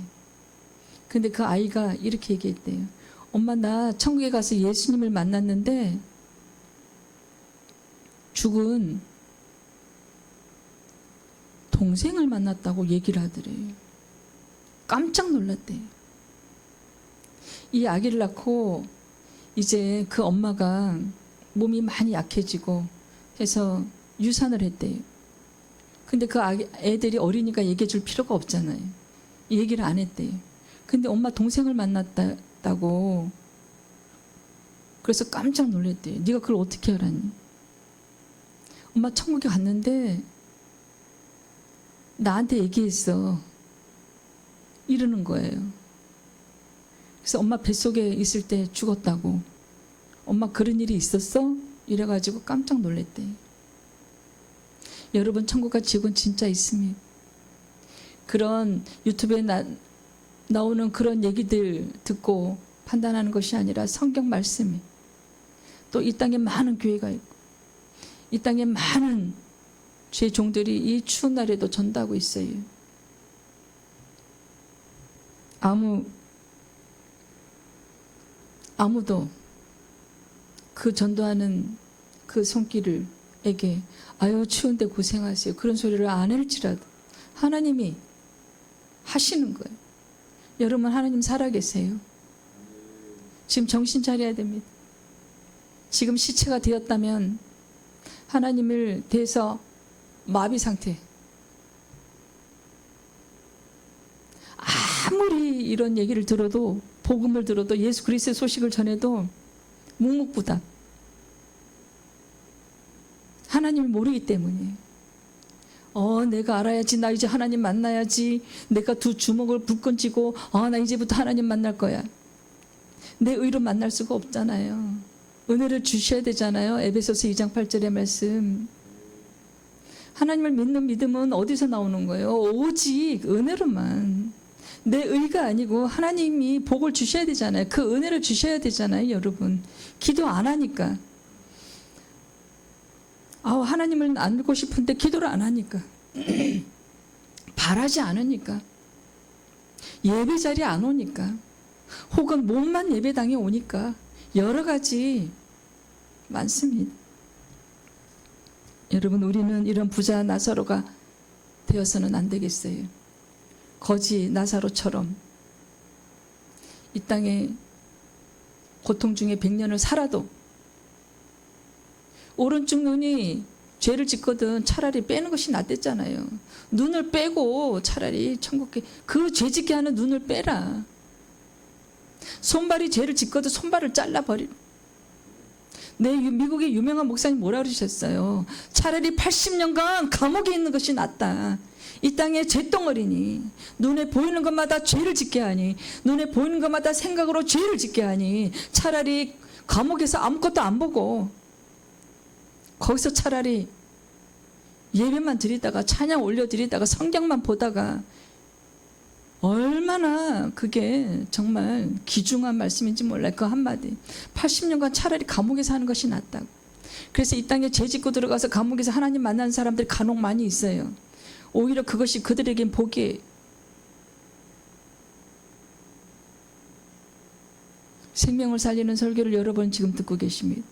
근데 그 아이가 이렇게 얘기했대요. 엄마, 나 천국에 가서 예수님을 만났는데 죽은 동생을 만났다고 얘기를 하더래요. 깜짝 놀랐대요. 이 아기를 낳고 이제 그 엄마가 몸이 많이 약해지고 해서 유산을 했대요. 근데 그 애들이 어리니까 얘기해 줄 필요가 없잖아요. 얘기를 안 했대요. 근데 엄마 동생을 만났다고. 그래서 깜짝 놀랐대요. 네가 그걸 어떻게 알았니? 엄마 천국에 갔는데 나한테 얘기했어. 이러는 거예요. 그래서 엄마 뱃속에 있을 때 죽었다고. 엄마 그런 일이 있었어? 이래가지고 깜짝 놀랐대. 여러분, 천국과 지옥은 진짜 있습니다. 그런 유튜브에 나오는 그런 얘기들 듣고 판단하는 것이 아니라 성경 말씀이, 또 이 땅에 많은 교회가 있고 이 땅에 많은 죄 종들이 이 추운 날에도 전도하고 있어요. 아무도 그 전도하는 그 손길에게 아유 추운데 고생하세요 그런 소리를 안 할지라도 하나님이 하시는 거예요. 여러분, 하나님 살아계세요. 지금 정신 차려야 됩니다. 지금 시체가 되었다면 하나님을 대해서 마비 상태, 아무리 이런 얘기를 들어도, 복음을 들어도, 예수 그리스도의 소식을 전해도 묵묵부답. 하나님을 모르기 때문이에요. 내가 알아야지. 나 이제 하나님 만나야지. 내가 두 주먹을 불끈 쥐고 나 이제부터 하나님 만날 거야. 내 의로 만날 수가 없잖아요. 은혜를 주셔야 되잖아요. 에베소서 2장 8절의 말씀. 하나님을 믿는 믿음은 어디서 나오는 거예요? 오직 은혜로만. 내 의가 아니고 하나님이 복을 주셔야 되잖아요. 그 은혜를 주셔야 되잖아요, 여러분. 기도 안 하니까. 하나님을 알고 싶은데 기도를 안 하니까. 바라지 않으니까. 예배 자리에 안 오니까. 혹은 몸만 예배당에 오니까. 여러 가지 많습니다. 여러분, 우리는 이런 부자 나사로가 되어서는 안 되겠어요. 거지 나사로처럼 이 땅에 고통 중에 100년을 살아도 오른쪽 눈이 죄를 짓거든 차라리 빼는 것이 낫댔잖아요. 눈을 빼고 차라리 천국에 그 죄 짓게 하는 눈을 빼라. 손발이 죄를 짓거든 손발을 잘라버리라. 미국의 유명한 목사님 뭐라 그러셨어요? 차라리 80년간 감옥에 있는 것이 낫다. 이 땅에 죄덩어리니 눈에 보이는 것마다 죄를 짓게 하니, 눈에 보이는 것마다 생각으로 죄를 짓게 하니 차라리 감옥에서 아무것도 안 보고 거기서 차라리 예배만 드리다가 찬양 올려드리다가 성경만 보다가, 얼마나 그게 정말 귀중한 말씀인지 몰라요. 그 한마디. 80년간 차라리 감옥에서 하는 것이 낫다고. 그래서 이 땅에 죄 짓고 들어가서 감옥에서 하나님 만나는 사람들이 간혹 많이 있어요. 오히려 그것이 그들에겐 복이에요. 생명을 살리는 설교를 여러 번 지금 듣고 계십니다.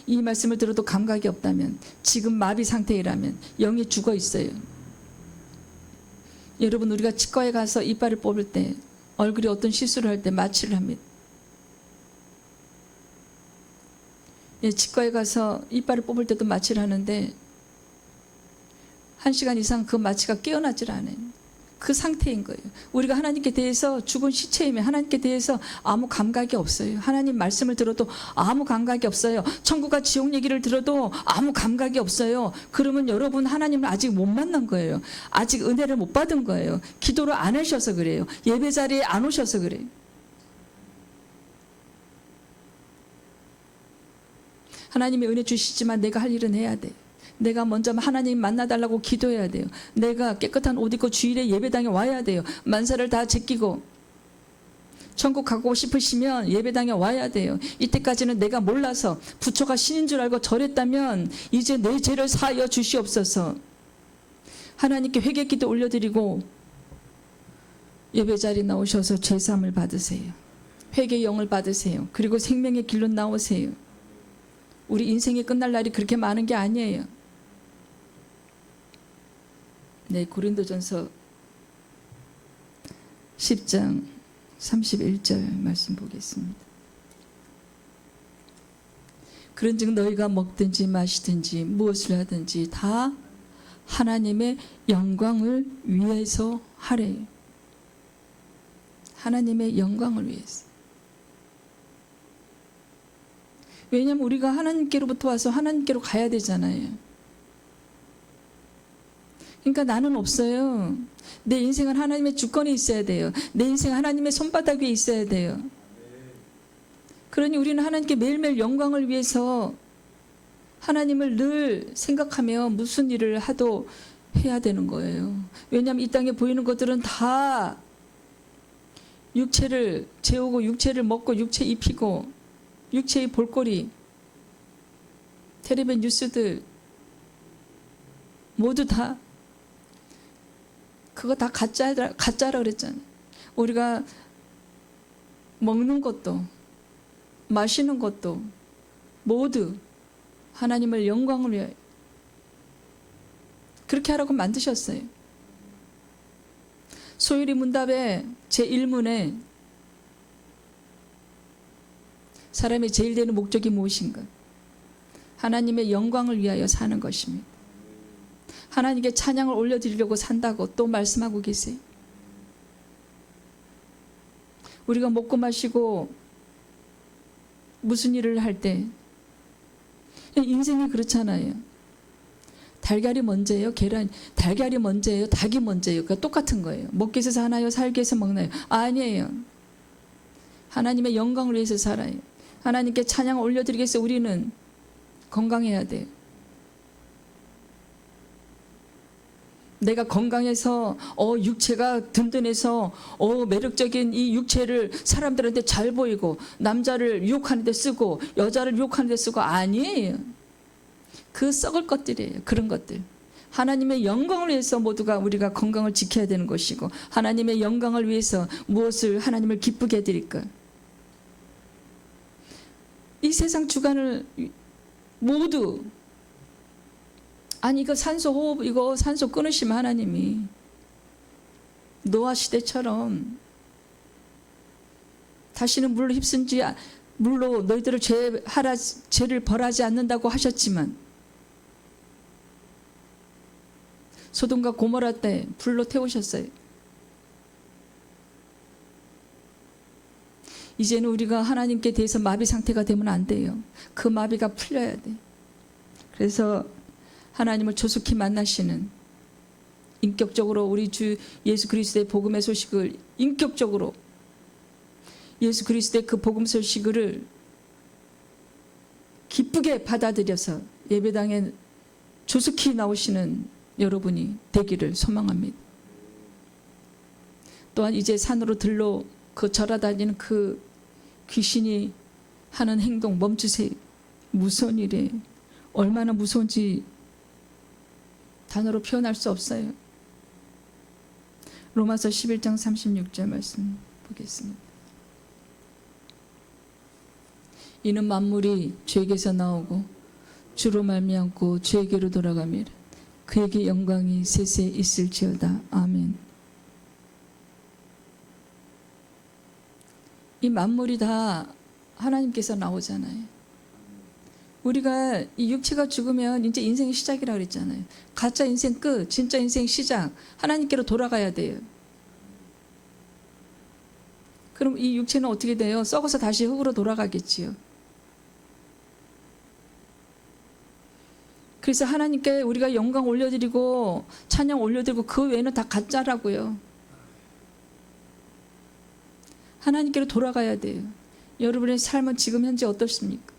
이 말씀을 들어도 감각이 없다면, 지금 마비 상태이라면, 영이 죽어 있어요. 여러분, 우리가 치과에 가서 이빨을 뽑을 때, 얼굴에 어떤 시술을 할 때 마취를 합니다. 치과에 가서 이빨을 뽑을 때도 마취를 하는데 1시간 이상 그 마취가 깨어나질 않아요. 그 상태인 거예요. 우리가 하나님께 대해서 죽은 시체이면 하나님께 대해서 아무 감각이 없어요. 하나님 말씀을 들어도 아무 감각이 없어요. 천국과 지옥 얘기를 들어도 아무 감각이 없어요. 그러면 여러분 하나님을 아직 못 만난 거예요. 아직 은혜를 못 받은 거예요. 기도를 안 하셔서 그래요. 예배 자리에 안 오셔서 그래요. 하나님이 은혜 주시지만 내가 할 일은 해야 돼요. 내가 먼저 하나님 만나달라고 기도해야 돼요. 내가 깨끗한 옷 입고 주일에 예배당에 와야 돼요. 만사를 다 제끼고 천국 가고 싶으시면 예배당에 와야 돼요. 이때까지는 내가 몰라서 부처가 신인 줄 알고 절했다면 이제 내 죄를 사하여 주시옵소서. 하나님께 회개기도 올려드리고 예배 자리에 나오셔서 죄사함을 받으세요. 회개의 영을 받으세요. 그리고 생명의 길로 나오세요. 우리 인생이 끝날 날이 그렇게 많은 게 아니에요. 네, 고린도전서 10장 31절 말씀 보겠습니다. 그런즉 너희가 먹든지 마시든지 무엇을 하든지 다 하나님의 영광을 위해서 하래요. 하나님의 영광을 위해서. 왜냐하면 우리가 하나님께로부터 와서 하나님께로 가야 되잖아요. 그러니까 나는 없어요. 내 인생은 하나님의 주권에 있어야 돼요. 내 인생은 하나님의 손바닥 위에 있어야 돼요. 그러니 우리는 하나님께 매일매일 영광을 위해서 하나님을 늘 생각하며 무슨 일을 하도 해야 되는 거예요. 왜냐하면 이 땅에 보이는 것들은 다 육체를 재우고 육체를 먹고 육체 입히고 육체의 볼거리, 텔레비전 뉴스들 모두 다 그거 다 가짜라 그랬잖아요. 우리가 먹는 것도 마시는 것도 모두 하나님을 영광을 위하여 그렇게 하라고 만드셨어요. 소율이 문답에 제1문에 사람의 제일 되는 목적이 무엇인가? 하나님의 영광을 위하여 사는 것입니다. 하나님께 찬양을 올려드리려고 산다고 또 말씀하고 계세요. 우리가 먹고 마시고 무슨 일을 할 때 인생이 그렇잖아요. 달걀이 먼저예요? 달걀이 먼저예요? 닭이 먼저예요? 그러니까 똑같은 거예요. 먹기 위해서 사나요? 살기 위해서 먹나요? 아니에요. 하나님의 영광을 위해서 살아요. 하나님께 찬양을 올려드리겠어. 우리는 건강해야 돼요. 내가 건강해서 육체가 든든해서 매력적인 이 육체를 사람들한테 잘 보이고 남자를 유혹하는 데 쓰고 여자를 유혹하는 데 쓰고 아니에요. 그 썩을 것들이에요. 그런 것들. 하나님의 영광을 위해서 모두가 우리가 건강을 지켜야 되는 것이고 하나님의 영광을 위해서 무엇을 하나님을 기쁘게 해드릴까? 이 세상 주관을 모두 아니 이거 산소 호흡 이거 산소 끊으시면 하나님이 노아 시대처럼 다시는 물로 휩쓴지 물로 너희들을 죄를 벌하지 않는다고 하셨지만 소돔과 고모라 때 불로 태우셨어요. 이제는 우리가 하나님께 대해서 마비 상태가 되면 안 돼요. 그 마비가 풀려야 돼. 그래서 하나님을 조속히 만나시는 인격적으로 우리 주 예수 그리스도의 복음의 소식을 인격적으로 예수 그리스도의 그 복음 소식을 기쁘게 받아들여서 예배당에 조속히 나오시는 여러분이 되기를 소망합니다. 또한 이제 산으로 들러 그 절하다니는 그 귀신이 하는 행동 멈추세요. 무서운 일이에요. 얼마나 무서운지 단어로 표현할 수 없어요. 로마서 11장 36절 말씀 보겠습니다. 이는 만물이 죄에게서 나오고 주로 말미암고 죄에게로 돌아가며 그에게 영광이 세세 있을지어다. 아멘. 이 만물이 다 하나님께서 나오잖아요. 우리가 이 육체가 죽으면 이제 인생의 시작이라고 그랬잖아요. 가짜 인생 끝, 진짜 인생 시작. 하나님께로 돌아가야 돼요. 그럼 이 육체는 어떻게 돼요? 썩어서 다시 흙으로 돌아가겠지요. 그래서 하나님께 우리가 영광 올려드리고 찬양 올려드리고 그 외에는 다 가짜라고요. 하나님께로 돌아가야 돼요. 여러분의 삶은 지금 현재 어떻습니까?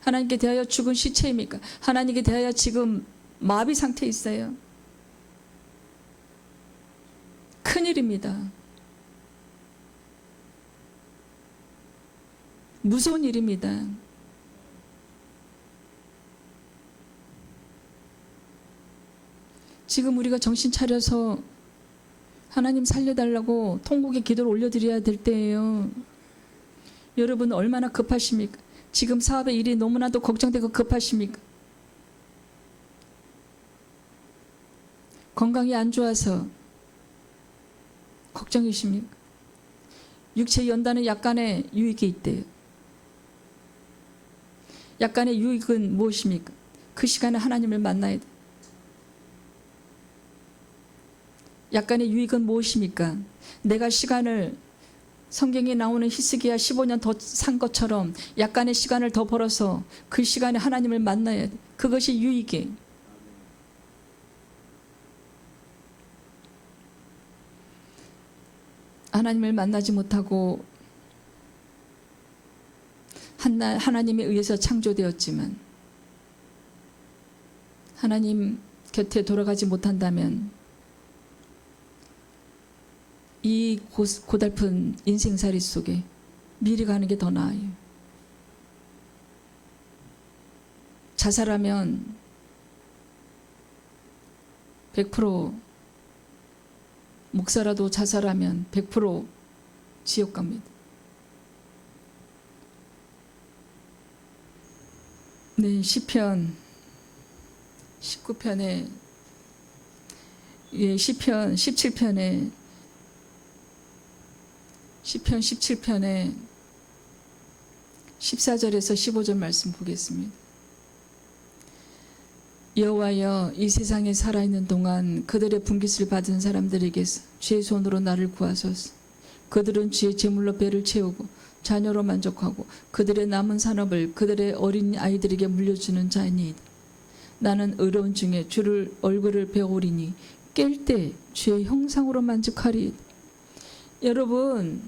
하나님께 대하여 죽은 시체입니까? 하나님께 대하여 지금 마비 상태에 있어요. 큰일입니다. 무서운 일입니다. 지금 우리가 정신 차려서 하나님 살려달라고 통곡의 기도를 올려드려야 될 때예요. 여러분 얼마나 급하십니까? 지금 사업의 일이 너무나도 걱정되고 급하십니까? 건강이 안 좋아서 걱정이십니까? 육체에 연다는 약간의 유익이 있대요. 약간의 유익은 무엇입니까? 그 시간에 하나님을 만나야 돼요. 약간의 유익은 무엇입니까? 내가 시간을 성경에 나오는 히스기야 15년 더 산 것처럼 약간의 시간을 더 벌어서 그 시간에 하나님을 만나야 돼. 그것이 유익이에요. 하나님을 만나지 못하고 한날 하나님에 의해서 창조되었지만 하나님 곁에 돌아가지 못한다면 이 고달픈 인생살이 속에 미리 가는 게 더 나아요. 자살하면 100% 목사라도 자살하면 100% 지옥 갑니다. 네, 시편 19편에 시편 17편에 시편 17편에 14절에서 15절 말씀 보겠습니다. 여호와여, 이 세상에 살아있는 동안 그들의 분깃을 받은 사람들에게서 주의 손으로 나를 구하소서. 그들은 주의 제물로 배를 채우고 자녀로 만족하고 그들의 남은 산업을 그들의 어린 아이들에게 물려주는 자이니이다. 나는 의로운 중에 주를 얼굴을 배우리니 깰 때 주의 형상으로 만족하리이다. 여러분,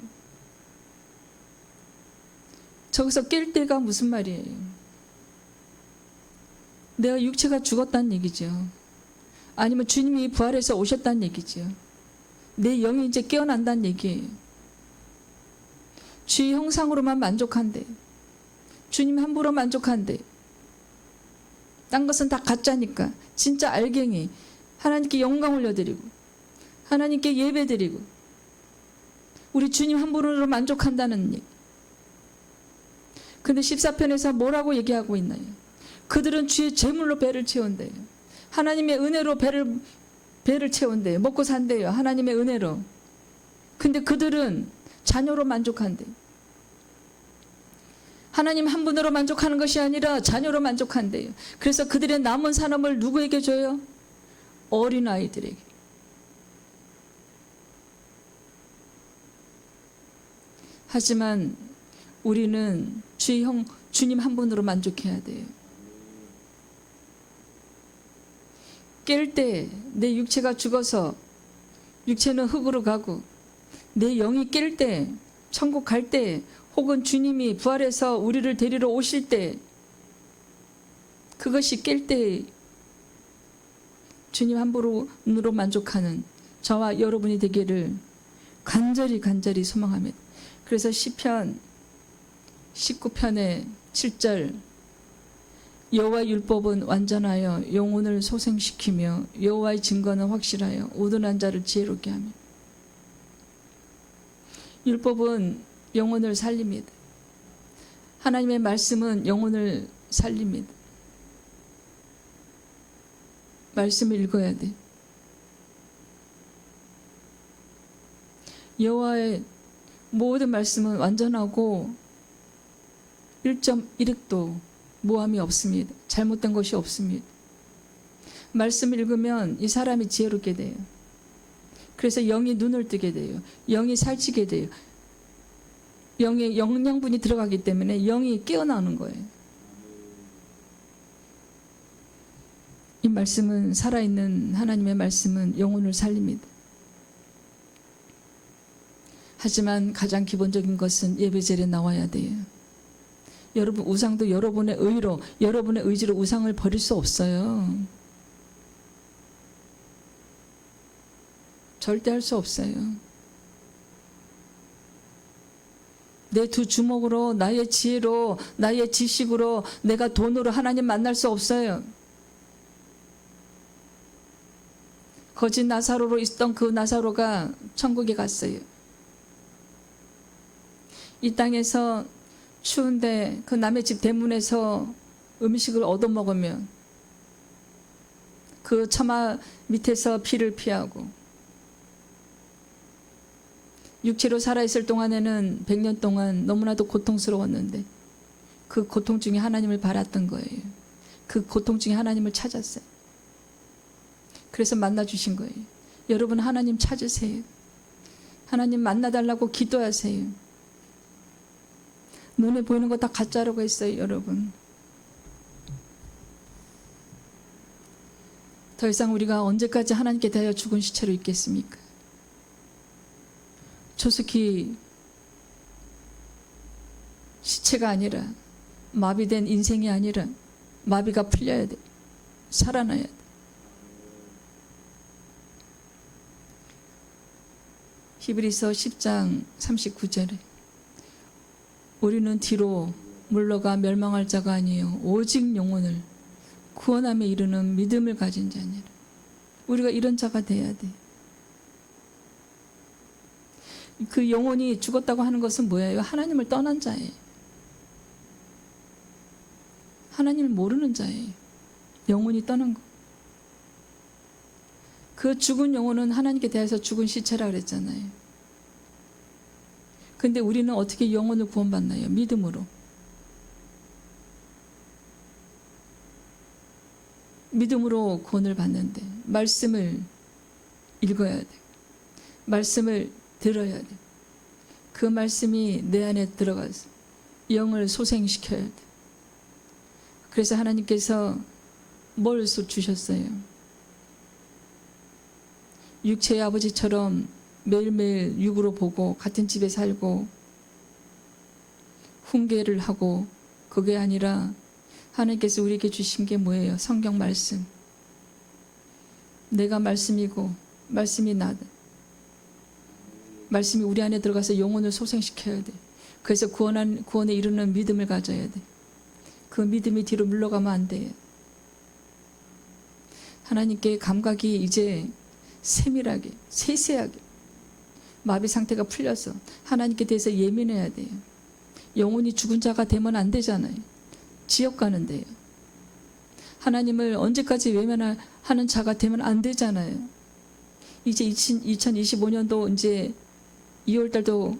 저기서 깰 때가 무슨 말이에요? 내가 육체가 죽었다는 얘기죠. 아니면 주님이 부활해서 오셨다는 얘기죠. 내 영이 이제 깨어난다는 얘기예요. 주의 형상으로만 만족한대. 주님 함부로 만족한대. 딴 것은 다 가짜니까. 진짜 알갱이. 하나님께 영광 올려드리고 하나님께 예배드리고 우리 주님 함부로 만족한다는 얘기. 근데 14편에서 뭐라고 얘기하고 있나요? 그들은 주의 제물로 배를 채운대요. 하나님의 은혜로 배를 채운대요. 먹고 산대요. 하나님의 은혜로. 근데 그들은 자녀로 만족한대요. 하나님 한 분으로 만족하는 것이 아니라 자녀로 만족한대요. 그래서 그들의 남은 산업을 누구에게 줘요? 어린아이들에게. 하지만 우리는 주님 한 분으로 만족해야 돼요. 깰 때 내 육체가 죽어서 육체는 흙으로 가고 내 영이 깰 때 천국 갈 때 혹은 주님이 부활해서 우리를 데리러 오실 때 그것이 깰 때 주님 한 분으로 만족하는 저와 여러분이 되기를 간절히 소망합니다. 그래서 시편 19편의 7절 여호와의 율법은 완전하여 영혼을 소생시키며 여호와의 증거는 확실하여 우둔한 자를 지혜롭게 하며. 율법은 영혼을 살립니다. 하나님의 말씀은 영혼을 살립니다. 말씀을 읽어야 돼. 여호와의 모든 말씀은 완전하고 1.1획도 모함이 없습니다. 잘못된 것이 없습니다. 말씀을 읽으면 이 사람이 지혜롭게 돼요. 그래서 영이 눈을 뜨게 돼요. 영이 살찌게 돼요. 영의 영양분이 들어가기 때문에 영이 깨어나는 거예요. 이 말씀은, 살아있는 하나님의 말씀은 영혼을 살립니다. 하지만 가장 기본적인 것은 예배절에 나와야 돼요. 여러분, 우상도 여러분의 의로, 여러분의 의지로 우상을 버릴 수 없어요. 절대 할 수 없어요. 내 두 주먹으로, 나의 지혜로, 나의 지식으로, 내가 돈으로 하나님 만날 수 없어요. 거짓 나사로로 있던 그 나사로가 천국에 갔어요. 이 땅에서 추운데 그 남의 집 대문에서 음식을 얻어먹으면 그 처마 밑에서 비를 피하고, 육체로 살아있을 동안에는 100년 동안 너무나도 고통스러웠는데 그 고통 중에 하나님을 바랐던 거예요. 그 고통 중에 하나님을 찾았어요. 그래서 만나주신 거예요. 여러분, 하나님 찾으세요. 하나님 만나달라고 기도하세요. 눈에 보이는 거 다 가짜라고 했어요, 여러분. 더 이상 우리가 언제까지 하나님께 대하여 죽은 시체로 있겠습니까? 조숙히 시체가 아니라, 마비된 인생이 아니라 마비가 풀려야 돼. 살아나야 돼. 히브리서 10장 39절에 우리는 뒤로 물러가 멸망할 자가 아니에요. 오직 영혼을 구원함에 이르는 믿음을 가진 자니라. 우리가 이런 자가 돼야 돼. 그 영혼이 죽었다고 하는 것은 뭐예요? 하나님을 떠난 자예요. 하나님을 모르는 자예요. 영혼이 떠난 거. 그 죽은 영혼은 하나님께 대해서 죽은 시체라 그랬잖아요. 근데 우리는 어떻게 영혼을 구원받나요? 믿음으로. 믿음으로 구원을 받는데 말씀을 읽어야 돼. 말씀을 들어야 돼. 그 말씀이 내 안에 들어가서 영을 소생시켜야 돼. 그래서 하나님께서 뭘 주셨어요? 육체의 아버지처럼 매일매일 육으로 보고 같은 집에 살고 훈계를 하고, 그게 아니라 하나님께서 우리에게 주신 게 뭐예요? 성경 말씀. 내가 말씀이고 말씀이 나다. 말씀이 우리 안에 들어가서 영혼을 소생시켜야 돼. 그래서 구원에 이르는 믿음을 가져야 돼. 그 믿음이 뒤로 물러가면 안 돼요. 하나님께 감각이 이제 세밀하게, 세세하게, 마비 상태가 풀려서 하나님께 대해서 예민해야 돼요. 영혼이 죽은 자가 되면 안 되잖아요. 지옥 가는데요. 하나님을 언제까지 외면하는 자가 되면 안 되잖아요. 이제 2025년도 이제 2월달도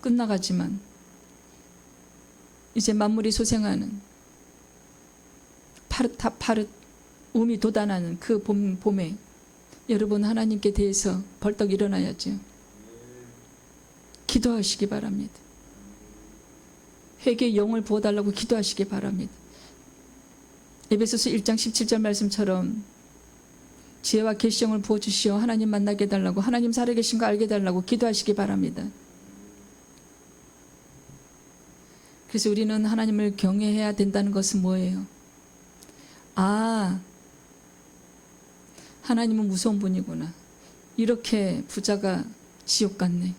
끝나가지만 이제 만물이 소생하는 파릇 음이 돋아나는 그 봄에 여러분, 하나님께 대해서 벌떡 일어나야죠. 기도하시기 바랍니다. 회개의 영을 부어달라고 기도하시기 바랍니다. 에베소서 1장 17절 말씀처럼 지혜와 계시형을 부어주시어 하나님 만나게 해달라고, 하나님 살아계신 거 알게 해달라고 기도하시기 바랍니다. 그래서 우리는 하나님을 경외해야 된다는 것은 뭐예요? 하나님은 무서운 분이구나. 이렇게 부자가 지옥 갔네.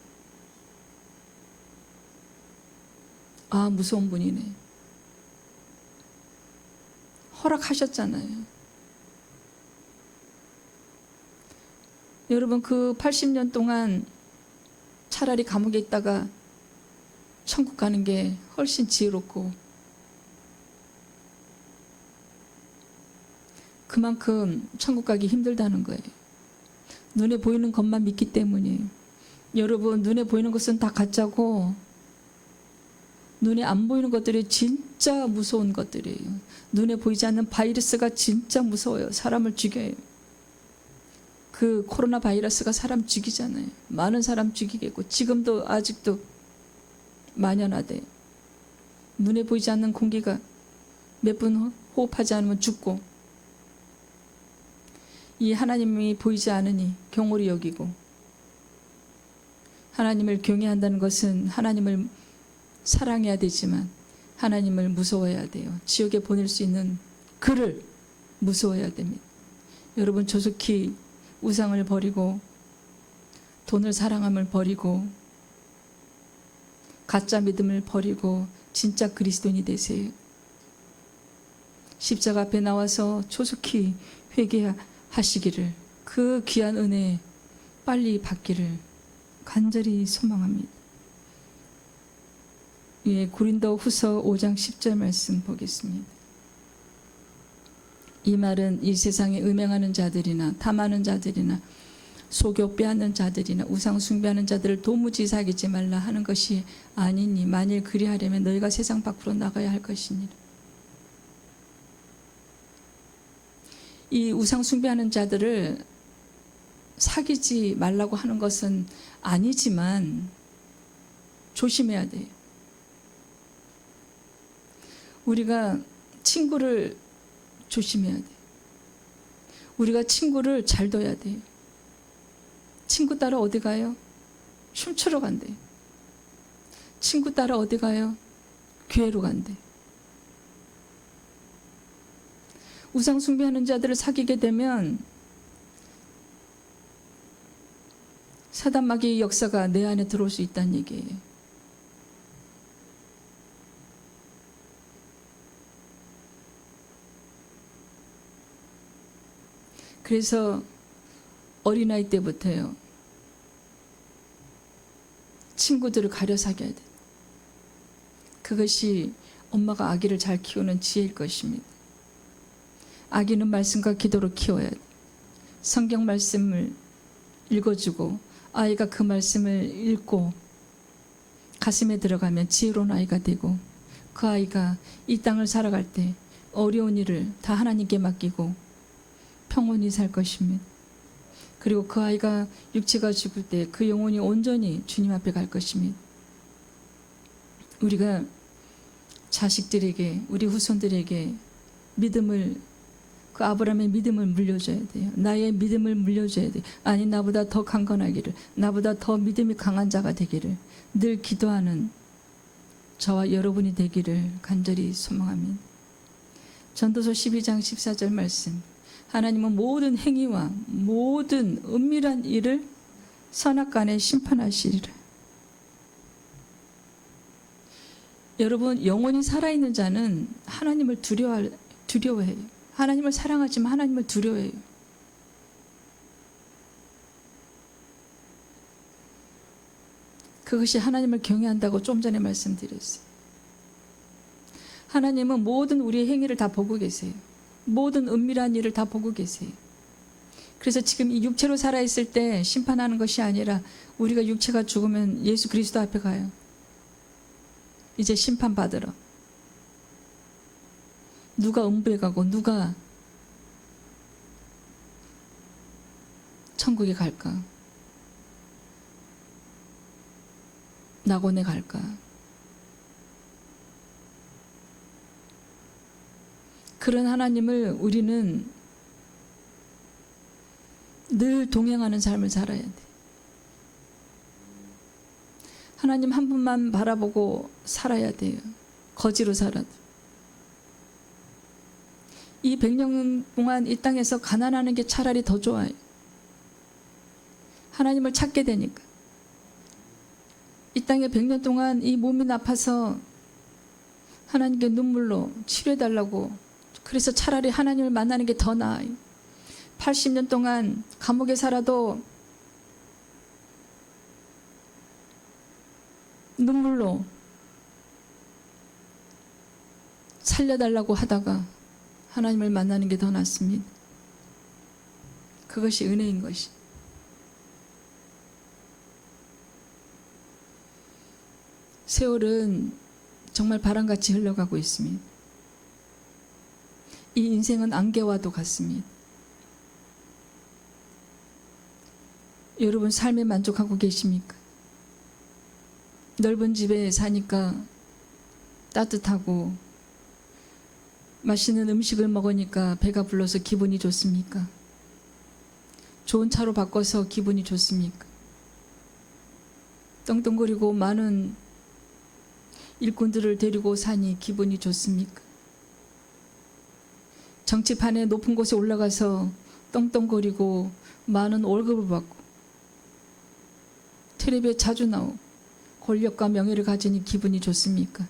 무서운 분이네. 허락하셨잖아요. 여러분, 그 80년 동안 차라리 감옥에 있다가 천국 가는 게 훨씬 지혜롭고, 그만큼 천국 가기 힘들다는 거예요. 눈에 보이는 것만 믿기 때문이에요. 여러분, 눈에 보이는 것은 다 가짜고 눈에 안 보이는 것들이 진짜 무서운 것들이에요. 눈에 보이지 않는 바이러스가 진짜 무서워요. 사람을 죽여요. 그 코로나 바이러스가 사람 죽이잖아요. 많은 사람 죽이겠고, 지금도 아직도 만연하대. 눈에 보이지 않는 공기가 몇 분 호흡하지 않으면 죽고, 이 하나님이 보이지 않으니 경홀히 여기고, 하나님을 경외한다는 것은 하나님을 사랑해야 되지만 하나님을 무서워해야 돼요. 지옥에 보낼 수 있는 그를 무서워해야 됩니다. 여러분, 조속히 우상을 버리고 돈을 사랑함을 버리고 가짜 믿음을 버리고 진짜 그리스도인이 되세요. 십자가 앞에 나와서 조속히 회개하시기를, 그 귀한 은혜 빨리 받기를 간절히 소망합니다. 예, 고린도 후서 5장 10절 말씀 보겠습니다. 이 말은 이 세상에 음행하는 자들이나 탐하는 자들이나 소교 빼앗는 자들이나 우상 숭배하는 자들을 도무지 사귀지 말라 하는 것이 아니니, 만일 그리하려면 너희가 세상 밖으로 나가야 할 것이니라. 이 우상 숭배하는 자들을 사귀지 말라고 하는 것은 아니지만 조심해야 돼요. 우리가 친구를 조심해야 돼요. 우리가 친구를 잘 둬야 돼요. 친구 따라 어디 가요? 춤추러 간대요. 친구 따라 어디 가요? 교회로 간대요. 우상 숭배하는 자들을 사귀게 되면 사단 마귀의 역사가 내 안에 들어올 수 있다는 얘기예요. 그래서 어린아이 때부터요, 친구들을 가려 사귀어야 돼. 그것이 엄마가 아기를 잘 키우는 지혜일 것입니다. 아기는 말씀과 기도로 키워야 돼. 성경 말씀을 읽어주고 아이가 그 말씀을 읽고 가슴에 들어가면 지혜로운 아이가 되고, 그 아이가 이 땅을 살아갈 때 어려운 일을 다 하나님께 맡기고 평온히 살 것입니다. 그리고 그 아이가 육체가 죽을 때 그 영혼이 온전히 주님 앞에 갈 것입니다. 우리가 자식들에게, 우리 후손들에게 믿음을, 그 아브라함의 믿음을 물려줘야 돼요. 나의 믿음을 물려줘야 돼요. 아니, 나보다 더 강건하기를, 나보다 더 믿음이 강한 자가 되기를 늘 기도하는 저와 여러분이 되기를 간절히 소망합니다. 전도서 12장 14절 말씀, 하나님은 모든 행위와 모든 은밀한 일을 선악간에 심판하시리라. 여러분, 영원히 살아있는 자는 하나님을 두려워해요. 하나님을 사랑하지만 하나님을 두려워해요. 그것이 하나님을 경외한다고 좀 전에 말씀드렸어요. 하나님은 모든 우리의 행위를 다 보고 계세요. 모든 은밀한 일을 다 보고 계세요. 그래서 지금 이 육체로 살아있을 때 심판하는 것이 아니라 우리가 육체가 죽으면 예수 그리스도 앞에 가요. 이제 심판받으러. 누가 음부에 가고 누가 천국에 갈까? 낙원에 갈까? 그런 하나님을 우리는 늘 동행하는 삶을 살아야 돼. 하나님 한 분만 바라보고 살아야 돼요. 거지로 살아도. 이 100년 동안 이 땅에서 가난하는 게 차라리 더 좋아요. 하나님을 찾게 되니까. 이 땅에 100년 동안 이 몸이 나빠서 하나님께 눈물로 치료해달라고, 그래서 차라리 하나님을 만나는 게 더 나아요. 80년 동안 감옥에 살아도 눈물로 살려달라고 하다가 하나님을 만나는 게 더 낫습니다. 그것이 은혜인 것이. 세월은 정말 바람같이 흘러가고 있습니다. 이 인생은 안개와도 같습니다. 여러분, 삶에 만족하고 계십니까? 넓은 집에 사니까 따뜻하고 맛있는 음식을 먹으니까 배가 불러서 기분이 좋습니까? 좋은 차로 바꿔서 기분이 좋습니까? 떵떵거리고 많은 일꾼들을 데리고 사니 기분이 좋습니까? 정치판에 높은 곳에 올라가서 떵떵거리고 많은 월급을 받고 텔레비에 자주 나오고 권력과 명예를 가지니 기분이 좋습니까?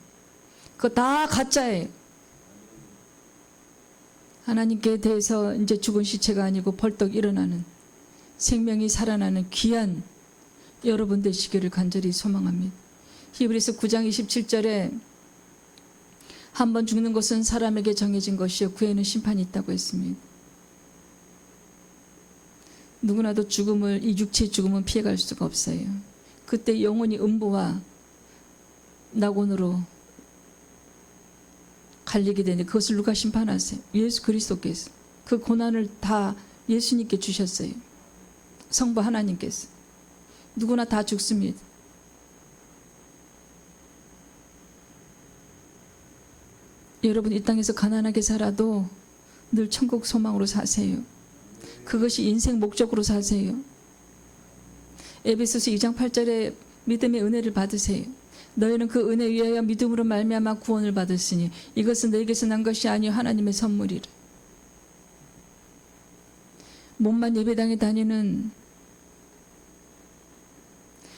그거 다 가짜예요. 하나님께 대해서 이제 죽은 시체가 아니고 벌떡 일어나는 생명이 살아나는 귀한 여러분 되시기를 간절히 소망합니다. 히브리서 9장 27절에 한 번 죽는 것은 사람에게 정해진 것이요 그 후에는 심판이 있다고 했습니다. 누구나도 죽음을, 이 육체의 죽음은 피해갈 수가 없어요. 그때 영혼이 음부와 낙원으로 갈리게 되는데 그것을 누가 심판하세요? 예수 그리스도께서. 그 고난을 다 예수님께 주셨어요. 성부 하나님께서. 누구나 다 죽습니다. 여러분 이 땅에서 가난하게 살아도 늘 천국 소망으로 사세요. 그것이 인생 목적으로 사세요. 에베소서 2장 8절에 믿음의 은혜를 받으세요. 너희는 그 은혜에 의하여 믿음으로 말미암아 구원을 받았으니 이것은 너희에게서 난 것이 아니요 하나님의 선물이라. 몸만 예배당에 다니는,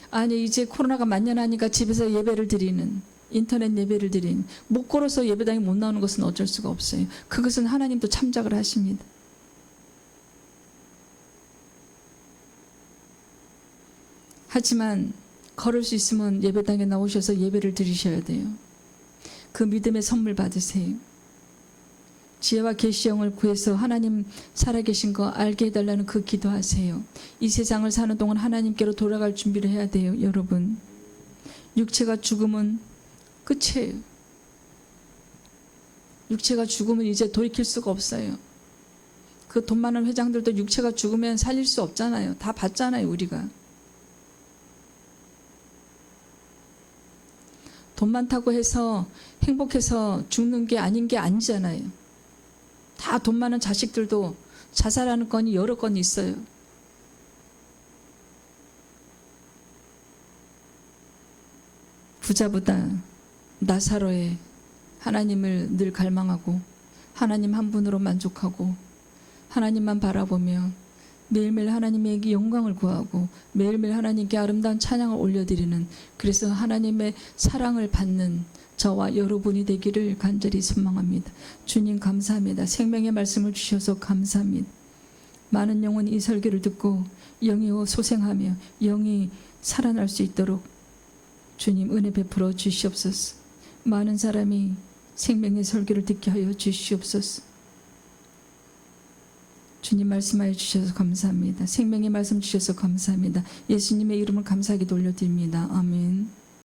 아니 이제 코로나가 만연하니까 집에서 예배를 드리는, 인터넷 예배를 드리는, 못 걸어서 예배당에 못 나오는 것은 어쩔 수가 없어요. 그것은 하나님도 참작을 하십니다. 하지만 걸을 수 있으면 예배당에 나오셔서 예배를 드리셔야 돼요. 그 믿음의 선물 받으세요. 지혜와 계시형을 구해서 하나님 살아계신 거 알게 해달라는 그 기도하세요. 이 세상을 사는 동안 하나님께로 돌아갈 준비를 해야 돼요. 여러분 육체가 죽으면 끝이에요. 육체가 죽으면 이제 돌이킬 수가 없어요. 그 돈 많은 회장들도 육체가 죽으면 살릴 수 없잖아요. 다 받잖아요. 우리가 돈 많다고 해서 행복해서 죽는 게 아닌 게 아니잖아요. 다 돈 많은 자식들도 자살하는 건이 여러 건 있어요. 부자보다 나사로의 하나님을 늘 갈망하고 하나님 한 분으로 만족하고 하나님만 바라보며 매일매일 하나님에게 영광을 구하고 매일매일 하나님께 아름다운 찬양을 올려드리는, 그래서 하나님의 사랑을 받는 저와 여러분이 되기를 간절히 소망합니다. 주님 감사합니다. 생명의 말씀을 주셔서 감사합니다. 많은 영혼이 이 설교를 듣고 영이 소생하며 영이 살아날 수 있도록 주님 은혜 베풀어 주시옵소서. 많은 사람이 생명의 설교를 듣게 하여 주시옵소서. 주님 말씀하여 주셔서 감사합니다. 생명의 말씀 주셔서 감사합니다. 예수님의 이름을 감사하게 돌려드립니다. 아멘.